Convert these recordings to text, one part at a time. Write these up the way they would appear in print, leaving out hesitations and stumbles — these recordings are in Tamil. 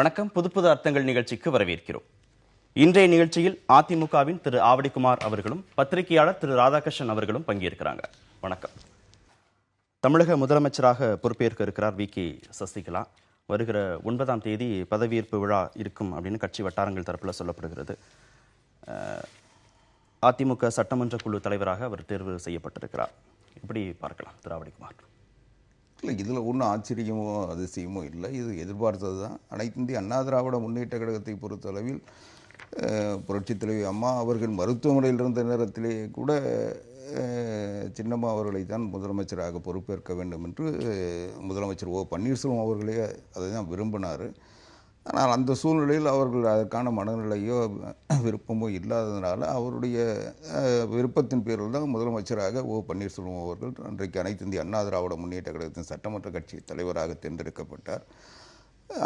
வணக்கம். புது புது அர்த்தங்கள் நிகழ்ச்சிக்கு வரவேற்கிறோம். இன்றைய நிகழ்ச்சியில் அதிமுகவின் திரு ஆவடிக்குமார் அவர்களும் பத்திரிகையாளர் திரு ராதாகிருஷ்ணன் அவர்களும் பங்கேற்கிறாங்க. வணக்கம். தமிழக முதலமைச்சராக பொறுப்பேற்க இருக்கிறார் வி.கே. சசிகலா. வருகிற 9ஆம் தேதி பதவியேற்பு விழா இருக்கும் அப்படின்னு கட்சி வட்டாரங்கள் தரப்பில் சொல்லப்படுகிறது. அதிமுக சட்டமன்ற குழு தலைவராக அவர் தேர்வு செய்யப்பட்டிருக்கிறார். இப்படி பார்க்கலாம் திரு ஆவடிக்குமார். இல்லை, இதில் ஒன்றும் ஆச்சரியமோ அதிசயமோ இல்லை. இது எதிர்பார்த்தது தான். அனைத்து இந்திய அண்ணா திராவிட முன்னேற்ற கழகத்தை பொறுத்தளவில் புரட்சித் தலைவி அம்மா அவர்கள் மருத்துவமனையில் இருந்த நேரத்திலே கூட சின்னம்மா அவர்களை தான் முதலமைச்சராக பொறுப்பேற்க வேண்டும் என்று முதலமைச்சர் பன்னீர்செல்வம் அவர்களே அதை தான் விரும்பினார். ஆனால் அந்த சூழ்நிலையில் அவர்கள் அதற்கான மனநிலையோ விருப்பமோ இல்லாததுனால அவருடைய விருப்பத்தின் பேரில் தான் முதலமைச்சராக பன்னீர்செல்வம் அவர்கள் அன்றைக்கு அனைத்து இந்திய அண்ணா திராவிட முன்னேற்ற கழகத்தின் சட்டமன்ற கட்சி தலைவராக தேர்ந்தெடுக்கப்பட்டார்.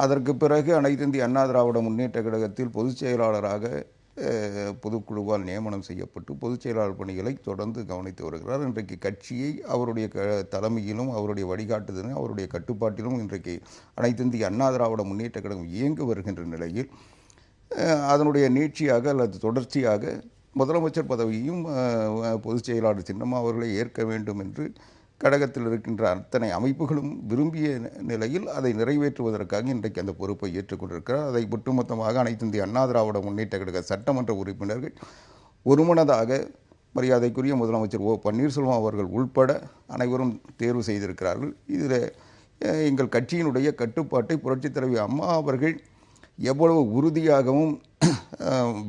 அதற்கு பிறகு அனைத்து இந்திய அண்ணா திராவிட முன்னேற்ற கழகத்தில் பொதுச் செயலாளராக பொதுக்குழுவால் நியமனம் செய்யப்பட்டு பொதுச் செயலாளர் பணிகளை தொடர்ந்து கவனித்து வருகிறார். இன்றைக்கு கட்சியை அவருடைய தலைமையிலும் அவருடைய வழிகாட்டுதலும் அவருடைய கட்டுப்பாட்டிலும் இன்றைக்கு அனைத்து இந்திய அண்ணா திராவிட முன்னேற்ற கழகம் இயங்கி வருகின்ற நிலையில் அதனுடைய நீட்சியாக அல்லது தொடர்ச்சியாக முதலமைச்சர் பதவியையும் பொதுச் செயலாளர் சின்னம்மா அவர்களை ஏற்க வேண்டும் என்று கழகத்தில் இருக்கின்ற அத்தனை அமைப்புகளும் விரும்பிய நிலையில் அதை நிறைவேற்றுவதற்காக இன்றைக்கு அந்த பொறுப்பை ஏற்றுக்கொண்டிருக்கிறார். அதை ஒட்டுமொத்தமாக அனைத்து இந்திய அண்ணா திராவிட முன்னேற்ற கழக சட்டமன்ற உறுப்பினர்கள் ஒருமனதாக மரியாதைக்குரிய முதலமைச்சர் பன்னீர்செல்வம் அவர்கள் உள்பட அனைவரும் தேர்வு செய்திருக்கிறார்கள். இதில் எங்கள் கட்சியினுடைய கட்டுப்பாட்டை புரட்சித் தலைவி அம்மா அவர்கள் எவ்வளவு உறுதியாகவும்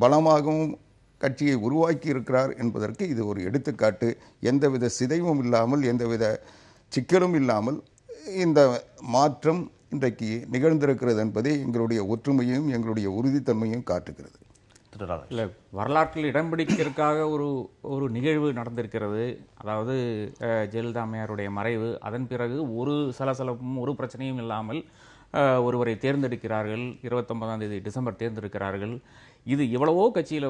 பலமாகவும் கட்சியை உருவாக்கி இருக்கிறார் என்பதற்கு இது ஒரு எடுத்துக்காட்டு. எந்தவித சிதைவும் இல்லாமல் எந்தவித சிக்கலும் இல்லாமல் இந்த மாற்றம் இன்றைக்கு நிகழ்ந்திருக்கிறது என்பதே எங்களுடைய ஒற்றுமையும் எங்களுடைய உறுதித்தன்மையும் காட்டுகிறது. இல்லை, வரலாற்றில் இடம் பிடிக்கிறதுக்காக ஒரு நிகழ்வு நடந்திருக்கிறது. அதாவது ஜெயலலிதா அம்மையாருடைய மறைவு. அதன் பிறகு ஒரு சலசலப்பும் ஒரு பிரச்சனையும் இல்லாமல் ஒருவரை தேர்ந்தெடுக்கிறார்கள். 29ஆம் தேதி டிசம்பர் தேர்ந்தெடுக்கிறார்கள். இது எவ்வளவோ கட்சியில்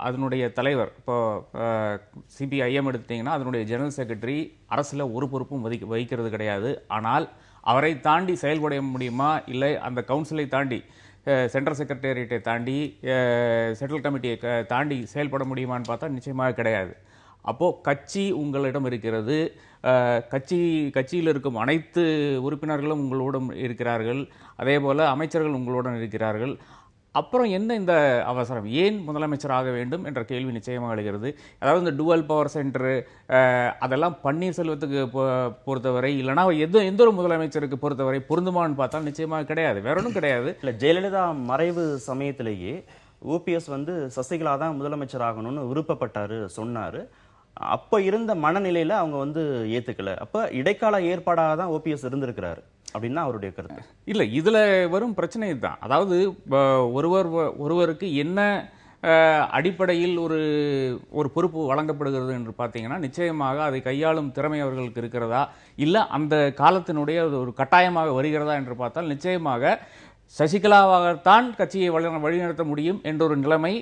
அதனுடைய தலைவர், இப்போ சிபிஐஎம் எடுத்துட்டிங்கன்னா அதனுடைய ஜெனரல் செக்ரட்டரி அரசில் ஒரு பொறுப்பும் வகிக்கிறது கிடையாது. ஆனால் அவரை தாண்டி செயல்பட முடியுமா, இல்லை அந்த கவுன்சிலை தாண்டி சென்ட்ரல் செக்ரட்டேரியட்டை தாண்டி சென்ட்ரல் கமிட்டியை தாண்டி செயல்பட முடியுமான்னு பார்த்தா நிச்சயமாக கிடையாது. அப்போது கட்சி உங்களிடம் இருக்கிறது. கட்சியில் இருக்கும் அனைத்து உறுப்பினர்களும் உங்களுடன் இருக்கிறார்கள். அதே போல் அமைச்சர்கள் உங்களுடன் இருக்கிறார்கள். அப்புறம் என்ன இந்த அவசரம்? ஏன் முதலமைச்சராக வேண்டும் என்ற கேள்வி நிச்சயமாக எழுகிறது. அதாவது இந்த டுவல் பவர் சென்டரு அதெல்லாம் பன்னீர்செல்வத்துக்கு பொறுத்தவரை, இல்லைனா எந்த ஒரு முதலமைச்சருக்கு பொறுத்தவரை பொருந்துமான்னு பார்த்தா நிச்சயமாக கிடையாது. வேற ஒன்றும் கிடையாது. இல்லை, ஜெயலலிதா மறைவு சமயத்திலேயே ஓபிஎஸ் சசிகலா தான் முதலமைச்சர் ஆகணும்னு விருப்பப்பட்டாரு, சொன்னாரு. அப்ப இருந்த மனநிலையில அவங்க ஏத்துக்கல. அப்ப இடைக்கால ஏற்பாடாக தான் ஓபிஎஸ் இருந்திருக்கிறாரு அப்படின்னா அவருடைய கருத்து. இல்ல, இதுல வரும் பிரச்சனை தான். அதாவது ஒருவருக்கு என்ன அடிப்படையில் ஒரு பொறுப்பு வழங்கப்படுகிறது என்று பார்த்தீங்கன்னா நிச்சயமாக அதை கையாளும் திறமை அவர்களுக்கு இருக்கிறதா, இல்லை அந்த காலத்தினுடைய ஒரு கட்டாயமாக வருகிறதா என்று பார்த்தால் நிச்சயமாக சசிகலாவாகத்தான் கட்சியை வழிநடத்த முடியும் என்ற ஒரு நிலைமை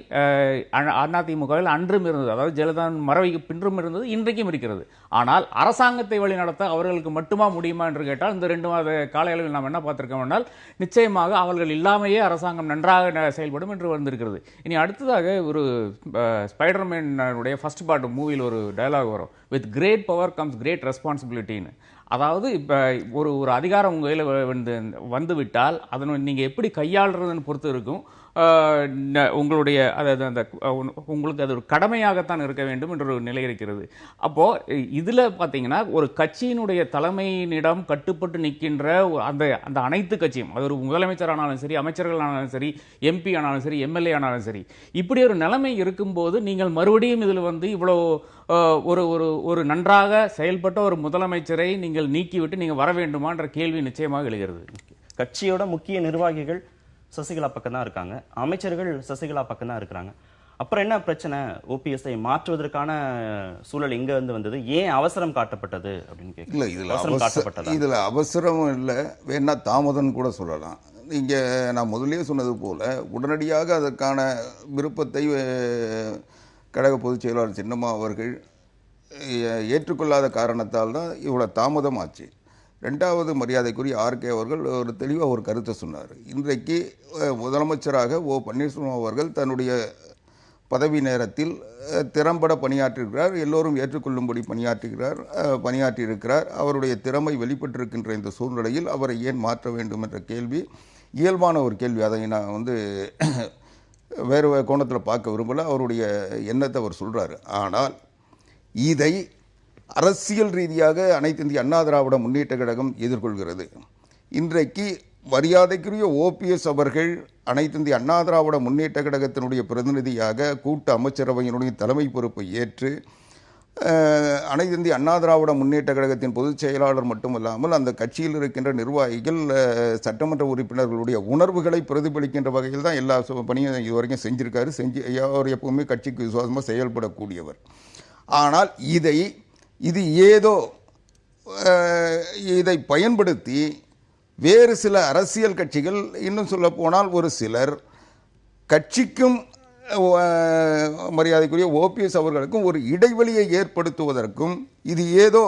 அதிமுகவில் அன்றும் இருந்தது. அதாவது ஜெயலலிதா மறைவுக்கு பின்றும் இருந்தது, இன்றைக்கும் இருக்கிறது. ஆனால் அரசாங்கத்தை வழிநடத்த அவர்களுக்கு மட்டுமா முடியுமா என்று கேட்டால் இந்த 2 மாத கால அளவில் நாம் என்ன பார்த்திருக்கோம்னால் நிச்சயமாக அவர்கள் இல்லாமையே அரசாங்கம் நன்றாக செயல்படும் என்று வந்திருக்கிறது. இனி அடுத்ததாக ஒரு ஸ்பைடர்மேனுடைய ஃபர்ஸ்ட் பார்ட் மூவியில் ஒரு டயலாக் வரும், with great power comes great ரெஸ்பான்சிபிலிட்டின்னு. அதாவது இப்போ ஒரு அதிகாரம் உங்கள் கையில் வந்துவிட்டால் அதனை நீங்கள் எப்படி கையாளுறதுன்னு பொறுத்து இருக்கும். உங்களுடைய அதாவது உங்களுக்கு அது ஒரு கடமையாகத்தான் இருக்க வேண்டும் என்ற ஒரு நிலை இருக்கிறது. அப்போது இதில் பார்த்தீங்கன்னா ஒரு கட்சியினுடைய தலைமையினிடம் கட்டுப்பட்டு நிற்கின்ற அந்த அனைத்து கட்சியும், அது ஒரு முதலமைச்சர் ஆனாலும் சரி, அமைச்சர்கள் ஆனாலும் சரி, எம்பி ஆனாலும் சரி, எம்எல்ஏ ஆனாலும் சரி, இப்படி ஒரு நிலைமை இருக்கும்போது நீங்கள் மறுபடியும் இதில் இவ்வளோ ஒரு நன்றாக செயல்பட்ட ஒரு முதலமைச்சரை நீங்கள் நீக்கிவிட்டு நீங்கள் வர வேண்டுமான்ற கேள்வி நிச்சயமாக எழுகிறது. கட்சியோட முக்கிய நிர்வாகிகள் சசிகலா பக்கம் தான் இருக்காங்க, அமைச்சர்கள் சசிகலா பக்கம் தான் இருக்கிறாங்க. அப்புறம் என்ன பிரச்சனை? ஓபிஎஸ்ஐ மாற்றுவதற்கான சூழல் எங்க வந்தது? ஏன் அவசரம் காட்டப்பட்டது அப்படின்னு கேட்கல. இதுல அவசரம் இல்லை, வேணா தாமதம் கூட சொல்லலாம். இங்க நான் முதலே சொன்னது போல உடனடியாக அதற்கான விருப்பத்தை கழக பொதுச் செயலாளர் சின்னம்மா அவர்கள் ஏற்றுக்கொள்ளாத காரணத்தால் தான் இவ்வளவு தாமதமாச்சு. ரெண்டாவது மரியாதைக்குரிய ஆர்கே அவர்கள் ஒரு தெளிவாக ஒரு கருத்தை சொன்னார். இன்றைக்கு முதலமைச்சராக ஓ பன்னீர்செல்வம் அவர்கள் தன்னுடைய பதவி நேரத்தில் திறம்பட பணியாற்றியிருக்கிறார், எல்லோரும் ஏற்றுக்கொள்ளும்படி பணியாற்றியிருக்கிறார். அவருடைய திறமை வெளிப்பட்டிருக்கின்ற இந்த சூழ்நிலையில் அவரை ஏன் மாற்ற வேண்டும் என்ற கேள்வி இயல்பான ஒரு கேள்வி. அதை நான் வேறு கோணத்தில் பார்க்க விரும்பல. அவருடைய எண்ணத்தை அவர் சொல்கிறார். ஆனால் இதை அரசியல் ரீதியாக அனைத்து இந்திய அண்ணா திராவிட முன்னேற்ற கழகம் எதிர்கொள்கிறது. இன்றைக்கு மரியாதைக்குரிய ஓபிஎஸ் அவர்கள் அனைத்து இந்திய அண்ணா திராவிட முன்னேற்ற கழகத்தினுடைய பிரதிநிதியாக கூட்டு அமைச்சரவையினுடைய தலைமை பொறுப்பை ஏற்று அனைத்து இந்திய அண்ணா திராவிட முன்னேற்ற கழகத்தின் பொதுச் செயலாளர் மட்டுமல்லாமல் அந்த கட்சியில் இருக்கின்ற நிர்வாகிகள், சட்டமன்ற உறுப்பினர்களுடைய உணர்வுகளை பிரதிபலிக்கின்ற வகையில் தான் எல்லா பணியும் இதுவரைக்கும் செஞ்சிருக்காரு. அவர் எப்பவுமே கட்சிக்கு விசுவாசமாக செயல்படக்கூடியவர். ஆனால் இது ஏதோ இதை பயன்படுத்தி வேறு சில அரசியல் கட்சிகள், இன்னும் சொல்ல போனால் ஒரு சிலர் கட்சிக்கும் மரியாதைக்குரிய ஓபிஎஸ் அவர்களுக்கும் ஒரு இடைவெளியை ஏற்படுத்துவதற்கும், இது ஏதோ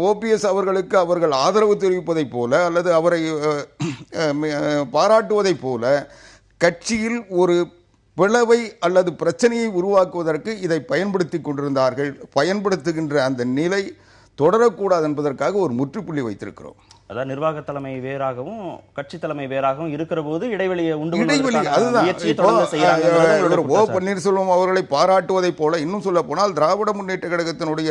ஓபிஎஸ் அவர்களுக்கு அவர்கள் ஆதரவு தெரிவிப்பதைப் போல அல்லது அவரை பாராட்டுவதைப் போல கட்சியில் ஒரு பிளவை அல்லது பிரச்சனையை உருவாக்குவதற்கு இதை பயன்படுத்தி கொண்டிருந்தார்கள். பயன்படுத்துகின்ற அந்த நிலை தொடரக்கூடாது என்பதற்காக ஒரு முற்றுப்புள்ளி வைத்திருக்கிறோம். அதாவது நிர்வாக தலைமை வேறாகவும் கட்சி தலைமை வேறாகவும் இருக்கிற போது இடைவெளியை ஓ பன்னீர்செல்வம் அவர்களை பாராட்டுவதைப் போல, இன்னும் சொல்ல போனால் திராவிட முன்னேற்ற கழகத்தினுடைய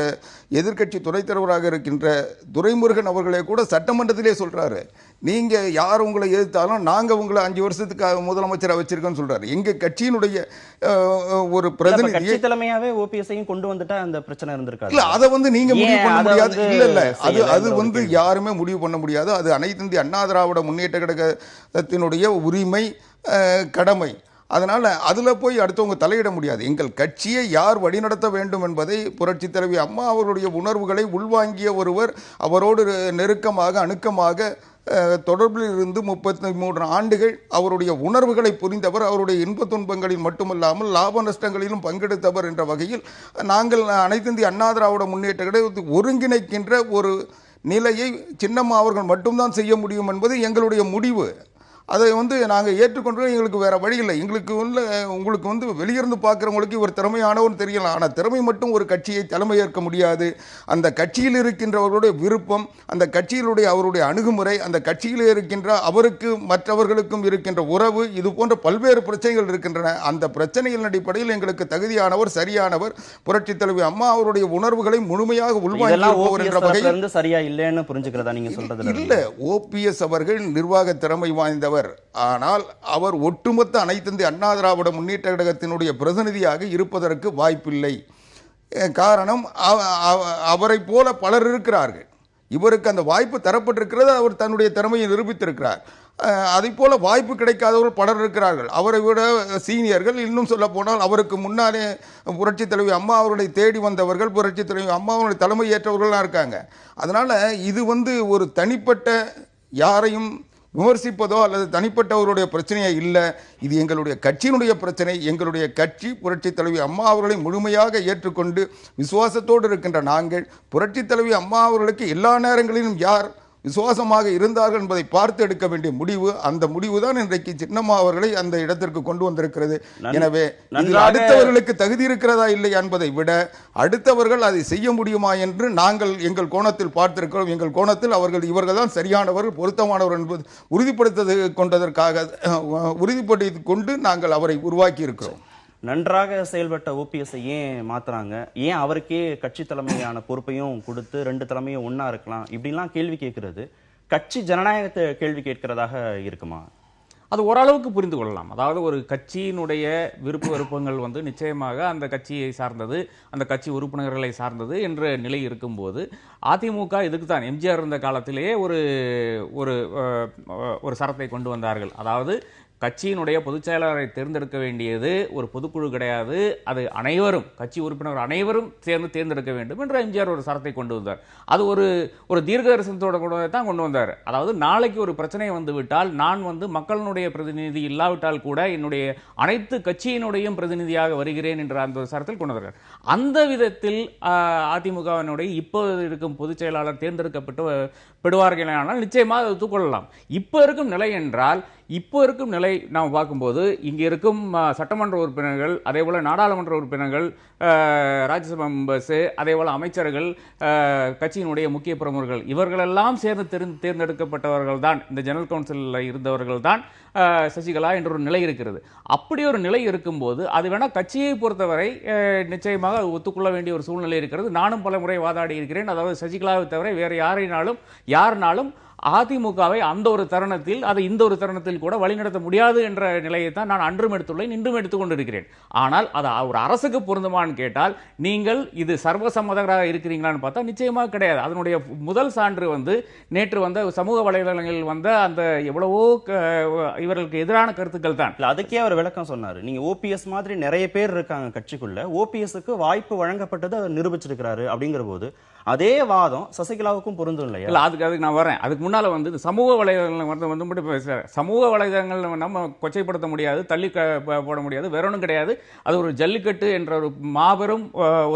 எதிர்க்கட்சி துணைத் தலைவராக இருக்கின்ற துரைமுருகன் அவர்களே கூட சட்டமன்றத்திலே சொல்றாரு, நீங்க யார் உங்களை எதிர்த்தாலும் நாங்க உங்களை 5 வருஷத்துக்கு முதலமைச்சராக வச்சிருக்கோன்னு சொல்றாரு. எங்க கட்சியினுடைய ஒரு பிரதிநிதி தலைமையாவே ஓபிஎஸ்ஐயும் கொண்டு வந்துட்டா அந்த பிரச்சனை இருந்திருக்காது. இல்ல, அதை நீங்க முடிவு பண்ண முடியாது. இல்ல அது யாருமே முடிவு பண்ண முடியாது. அது அனைத்து இந்திய அண்ணா திராவிட முன்னேற்ற கழகத்தினுடைய உரிமை, கடமை. அதனால அதுல போய் அடுத்தவங்க தலையிட முடியாது. எங்கள் கட்சியை யார் வழிநடத்த வேண்டும் என்பதை புரட்சி தலைவி அம்மா அவருடைய உணர்வுகளை உள்வாங்கிய ஒருவர், அவரோடு நெருக்கமாக அணுக்கமாக தொடர்பில் இருந்து 33 ஆண்டுகள் அவருடைய உணர்வுகளை புரிந்தவர், அவருடைய இன்ப துன்பங்களில் மட்டுமல்லாமல் லாப நஷ்டங்களிலும் பங்கெடுத்தவர் என்ற வகையில் நாங்கள் அனைத்து இந்திய அண்ணா திராவிட முன்னேற்ற கழகத்தை ஒருங்கிணைக்கின்ற ஒரு நிலையை சின்னம்மா அவர்கள் மட்டும்தான் செய்ய முடியும் என்பது எங்களுடைய முடிவு. அதை நாங்கள் ஏற்றுக்கொண்டு எங்களுக்கு வேற வழி இல்லை. உங்களுக்கு வெளியிருந்து பார்க்குறவங்களுக்கு இவர் திறமையானவர் தெரியலாம். ஆனால் திறமை மட்டும் ஒரு கட்சியை தலைமை ஏற்க முடியாது. அந்த கட்சியில் இருக்கின்றவர்களுடைய விருப்பம், அந்த கட்சியிலுடைய அவருடைய அணுகுமுறை, அந்த கட்சியில் இருக்கின்ற அவருக்கு மற்றவர்களுக்கும் இருக்கின்ற உறவு, இது போன்ற பல்வேறு பிரச்சனைகள் இருக்கின்றன. அந்த பிரச்சனைகளின் அடிப்படையில் எங்களுக்கு தகுதியானவர், சரியானவர் புரட்சி தலைவி அம்மா அவருடைய உணர்வுகளை முழுமையாக உள்வாங்கியிருப்பவர் என்ற வகையில் சரியா இல்லைன்னு புரிஞ்சுக்கிறதா நீங்க சொல்றது? இல்ல, ஓபிஎஸ் அவர்கள் நிர்வாக திறமை வாய்ந்தவர். ஆனால் அவர் ஒட்டுமொத்த அனைத்து இந்திய அண்ணா திராவிட முன்னேற்ற கழகத்தினுடைய பிரதிநிதியாக இருப்பதற்கு வாய்ப்பில்லை. காரணம், அவரை போல பலர் இருக்கிறார்கள். இவருக்கு அந்த வாய்ப்பு தரப்பட்டிருக்கிறது. அவர் தன்னுடைய திறமையை நிரூபித்திருக்கிறார். அதை போல வாய்ப்பு கிடைக்காதவர்கள் பலர் இருக்கிறார்கள். அவரை விட சீனியர்கள், இன்னும் சொல்ல போனால் அவருக்கு முன்னாலே புரட்சி தலைவி அம்மா அவர்களை தேடி வந்தவர்கள், புரட்சி தலைவி அம்மா அவருடைய தலைமை ஏற்றவர்கள்லாம் இருக்காங்க. அதனால இது ஒரு தனிப்பட்ட யாரையும் விமர்சிப்பதோ அல்லது தனிப்பட்டவருடைய பிரச்சனையே இல்லை. இது எங்களுடைய கட்சியினுடைய பிரச்சனை. எங்களுடைய கட்சி புரட்சி தலைவி அம்மா அவர்களை முழுமையாக ஏற்றுக்கொண்டு விசுவாசத்தோடு இருக்கின்ற நாங்கள், புரட்சி தலைவி அம்மா அவர்களுக்கு எல்லா நேரங்களிலும் யார் விசுவாசமாக இருந்தார்கள் என்பதை பார்த்து எடுக்க வேண்டிய முடிவு, அந்த முடிவு தான் இன்றைக்கு சின்னம்மா அவர்களை அந்த இடத்திற்கு கொண்டு வந்திருக்கிறது. எனவே அடுத்தவர்களுக்கு தகுதி இருக்கிறதா இல்லை என்பதை விட அடுத்தவர்கள் அதை செய்ய முடியுமா என்று நாங்கள் எங்கள் கோணத்தில் பார்த்திருக்கிறோம். எங்கள் கோணத்தில் இவர்கள் தான் சரியானவர்கள், பொருத்தமானவர் என்பது உறுதிப்படுத்திக் கொண்டு நாங்கள் அவரை உருவாக்கி இருக்கிறோம். நன்றாக செயல்பட்ட ஓபிஎஸ் ஏன் மாத்துறாங்க? ஏன் அவருக்கே கட்சி தலைமையான பொறுப்பையும் கொடுத்து 2 தலைமையும் ஒன்னா இருக்கலாம்? இப்படிலாம் கேள்வி கேட்கிறது கட்சி ஜனநாயகத்தை கேள்வி கேட்கிறதாக இருக்குமா? அது ஓரளவுக்கு புரிந்து கொள்ளலாம். அதாவது ஒரு கட்சியினுடைய விருப்ப விருப்பங்கள் நிச்சயமாக அந்த கட்சியை சார்ந்தது, அந்த கட்சி உறுப்பினர்களை சார்ந்தது என்ற நிலை இருக்கும்போது அதிமுக இதுக்கு தான் எம்ஜிஆர் இருந்த காலத்திலேயே ஒரு சரத்தை கொண்டு வந்தார்கள். அதாவது கட்சியினுடைய பொதுச் செயலாளரை தேர்ந்தெடுக்க வேண்டியது ஒரு பொதுக்குழு கிடையாது, அது அனைவரும் கட்சி உறுப்பினர் அனைவரும் சேர்ந்து தேர்ந்தெடுக்க வேண்டும் என்று எம்ஜிஆர் ஒரு சரத்தை கொண்டு வந்தார். அது ஒரு தீர்க்க தரிசனத்தோட கூட தான் கொண்டு வந்தார். அதாவது நாளைக்கு ஒரு பிரச்சனை வந்து விட்டால் நான் மக்களினுடைய பிரதிநிதி இல்லாவிட்டால் கூட என்னுடைய அனைத்து கட்சியினுடைய பிரதிநிதியாக வருகிறேன் என்ற அந்த சரத்தில் கொண்டு வந்தார். அந்த விதத்தில் அதிமுகவினுடைய இப்போது இருக்கும் பொதுச் செயலாளர் தேர்ந்தெடுக்கப்படுவார்கள் ஆனால் நிச்சயமாக அதை ஒத்துக்கொள்ளலாம். இப்போ இருக்கும் நிலை என்றால், இப்போ இருக்கும் நிலை நாம் பார்க்கும்போது இங்கே இருக்கும் சட்டமன்ற உறுப்பினர்கள், அதே போல நாடாளுமன்ற உறுப்பினர்கள், ராஜ்யசபா மெம்பர்ஸ், அதே போல அமைச்சர்கள், கட்சியினுடைய முக்கிய பிரமுகர்கள் இவர்களெல்லாம் சேர்ந்து தேர்ந்தெடுக்கப்பட்டவர்கள் தான், இந்த ஜெனரல் கவுன்சிலில் இருந்தவர்கள் தான் சசிகலா என்ற ஒரு நிலை இருக்கிறது. அப்படி ஒரு நிலை இருக்கும்போது அது வேணா கட்சியை பொறுத்தவரை நிச்சயமாக ஒத்துக்கொள்ள வேண்டிய ஒரு சூழ்நிலை இருக்கிறது. நானும் பல முறை வாதாடி இருக்கிறேன். அதாவது சசிகலாவை தவிர வேறு யாருனாலும் அதிமுகவை அந்த ஒரு தருணத்தில் அதை இந்த ஒரு தருணத்தில் கூட வழிநடத்த முடியாது என்ற நிலையை தான் நான் அன்றும் எடுத்துள்ளேன், இன்றும் எடுத்துக் கொண்டிருக்கிறேன். ஆனால் அது ஒரு அரசுக்கு பொருந்துமான்னு கேட்டால் நீங்கள் இது சர்வசம்மதராக இருக்கிறீங்களான்னு பார்த்தா நிச்சயமாக கிடையாது. அதனுடைய முதல் சான்று நேற்று வந்த சமூக வலைதளங்களில் வந்த அந்த எவ்வளவோ இவர்களுக்கு எதிரான கருத்துக்கள் தான். அதுக்கே அவர் விளக்கம் சொன்னார். நீங்க ஓபிஎஸ் மாதிரி நிறைய பேர் இருக்காங்க கட்சிக்குள்ள, ஓபிஎஸ்க்கு வாய்ப்பு வழங்கப்பட்டது அவர் நிரூபிச்சிருக்கிறாரு அப்படிங்கிற போது அதே வாதம் சசிகலாவுக்கும் பொருந்தும் இல்லையா? இல்ல, அதுக்கு நான் வரேன். அதுக்கு முன்னால இந்த சமூக வலைதளங்கள் பேசுறேன். சமூக வலைதளங்கள் நம்ம கொச்சைப்படுத்த முடியாது, தள்ளி போட முடியாது, வேற ஒன்றும் கிடையாது. அது ஒரு ஜல்லிக்கட்டு என்ற ஒரு மாபெரும்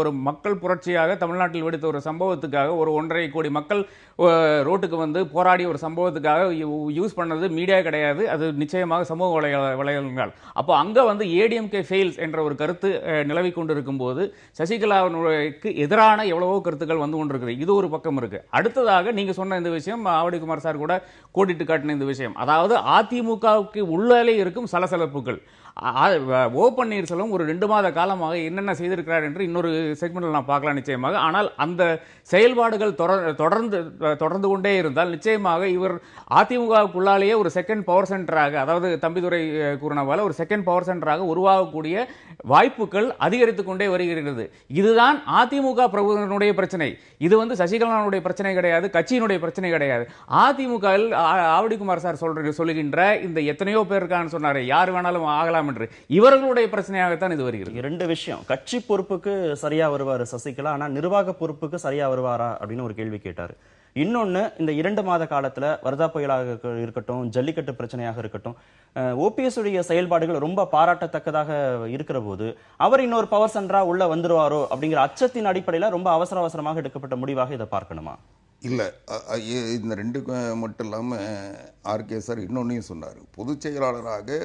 ஒரு மக்கள் புரட்சியாக தமிழ்நாட்டில் வெடித்த ஒரு சம்பவத்துக்காக ஒரு 1.5 கோடி மக்கள் ரோட்டுக்கு போராடிய ஒரு சம்பவத்துக்காக யூஸ் பண்ணது மீடியா கிடையாது, அது நிச்சயமாக சமூக வலைதளங்கள். அப்போ அங்க ஏடிஎம்கே ஃபெயில்ஸ் என்ற ஒரு கருத்து நிலவி கொண்டிருக்கும் போது சசிகலாவுக்கு எதிரான எவ்வளவோ கருத்துக்கள் கொண்டிருக்குது. இது ஒரு பக்கம் இருக்கு. அடுத்ததாக நீங்க சொன்ன இந்த விஷயம், ஆவடிக்குமார் சார் கூட கோடிட்டு காட்டின இந்த விஷயம், அதாவது அதிமுகவுக்கு உள்ளே இருக்கும் சலசலப்புகள். ஓ பன்னீர்செல்வம் ஒரு 2 மாத காலமாக என்னென்ன செய்திருக்கிறார் என்று இன்னொரு செக்மெண்ட்ல நான் பார்க்கலாம் நிச்சயமாக. ஆனால் அந்த செயல்பாடுகள் தொடர்ந்து கொண்டே இருந்தால் நிச்சயமாக இவர் அதிமுகவுக்குள்ளாலேயே ஒரு செகண்ட் பவர் சென்டராக, அதாவது தம்பிதுரை கூறினவால ஒரு செகண்ட் பவர் சென்டராக உருவாகக்கூடிய வாய்ப்புகள் அதிகரித்துக் கொண்டே வருகிறது. இதுதான் அதிமுக பிரபுடைய பிரச்சனை. இது சசிகலாவுடைய பிரச்சனை கிடையாது, கட்சியினுடைய பிரச்சனை கிடையாது. அதிமுக ஆவடிக்குமார் சார் சொல்லுகின்ற இந்த எத்தனையோ பேர் இருக்கான்னு சொன்னாரு, யார் வேணாலும் ஆகலாம் என்று, இவர்களுடைய பிரச்சனையாகத்தான் இது வருகிறது. 2 விஷயம். கட்சி பொறுப்புக்கு சரியா வருவாரு சசிகலா, ஆனா நிர்வாக பொறுப்புக்கு சரியா வருவாரா அப்படின்னு ஒரு கேள்வி கேட்டாரு. இன்னொன்னு, இந்த 2 மாத காலத்துல வர்தா புயலாக இருக்கட்டும், ஜல்லிக்கட்டு பிரச்சனையாக இருக்கட்டும், ஓபிஎஸ் உடைய செயல்பாடுகள் ரொம்ப பாராட்டத்தக்கதாக இருக்கிற போது அவர் இன்னொரு பவர் சென்டரா உள்ள வந்துருவாரோ அப்படிங்கிற அச்சத்தின் அடிப்படையில் ரொம்ப அவசரமாக எடுக்கப்பட்ட முடிவாக இதை பார்க்கணுமா? இல்லை, இந்த 2 மட்டும் இல்லாமல் ஆர்கே சார் இன்னொன்னையும் சொன்னார். பொதுச் செயலாளராக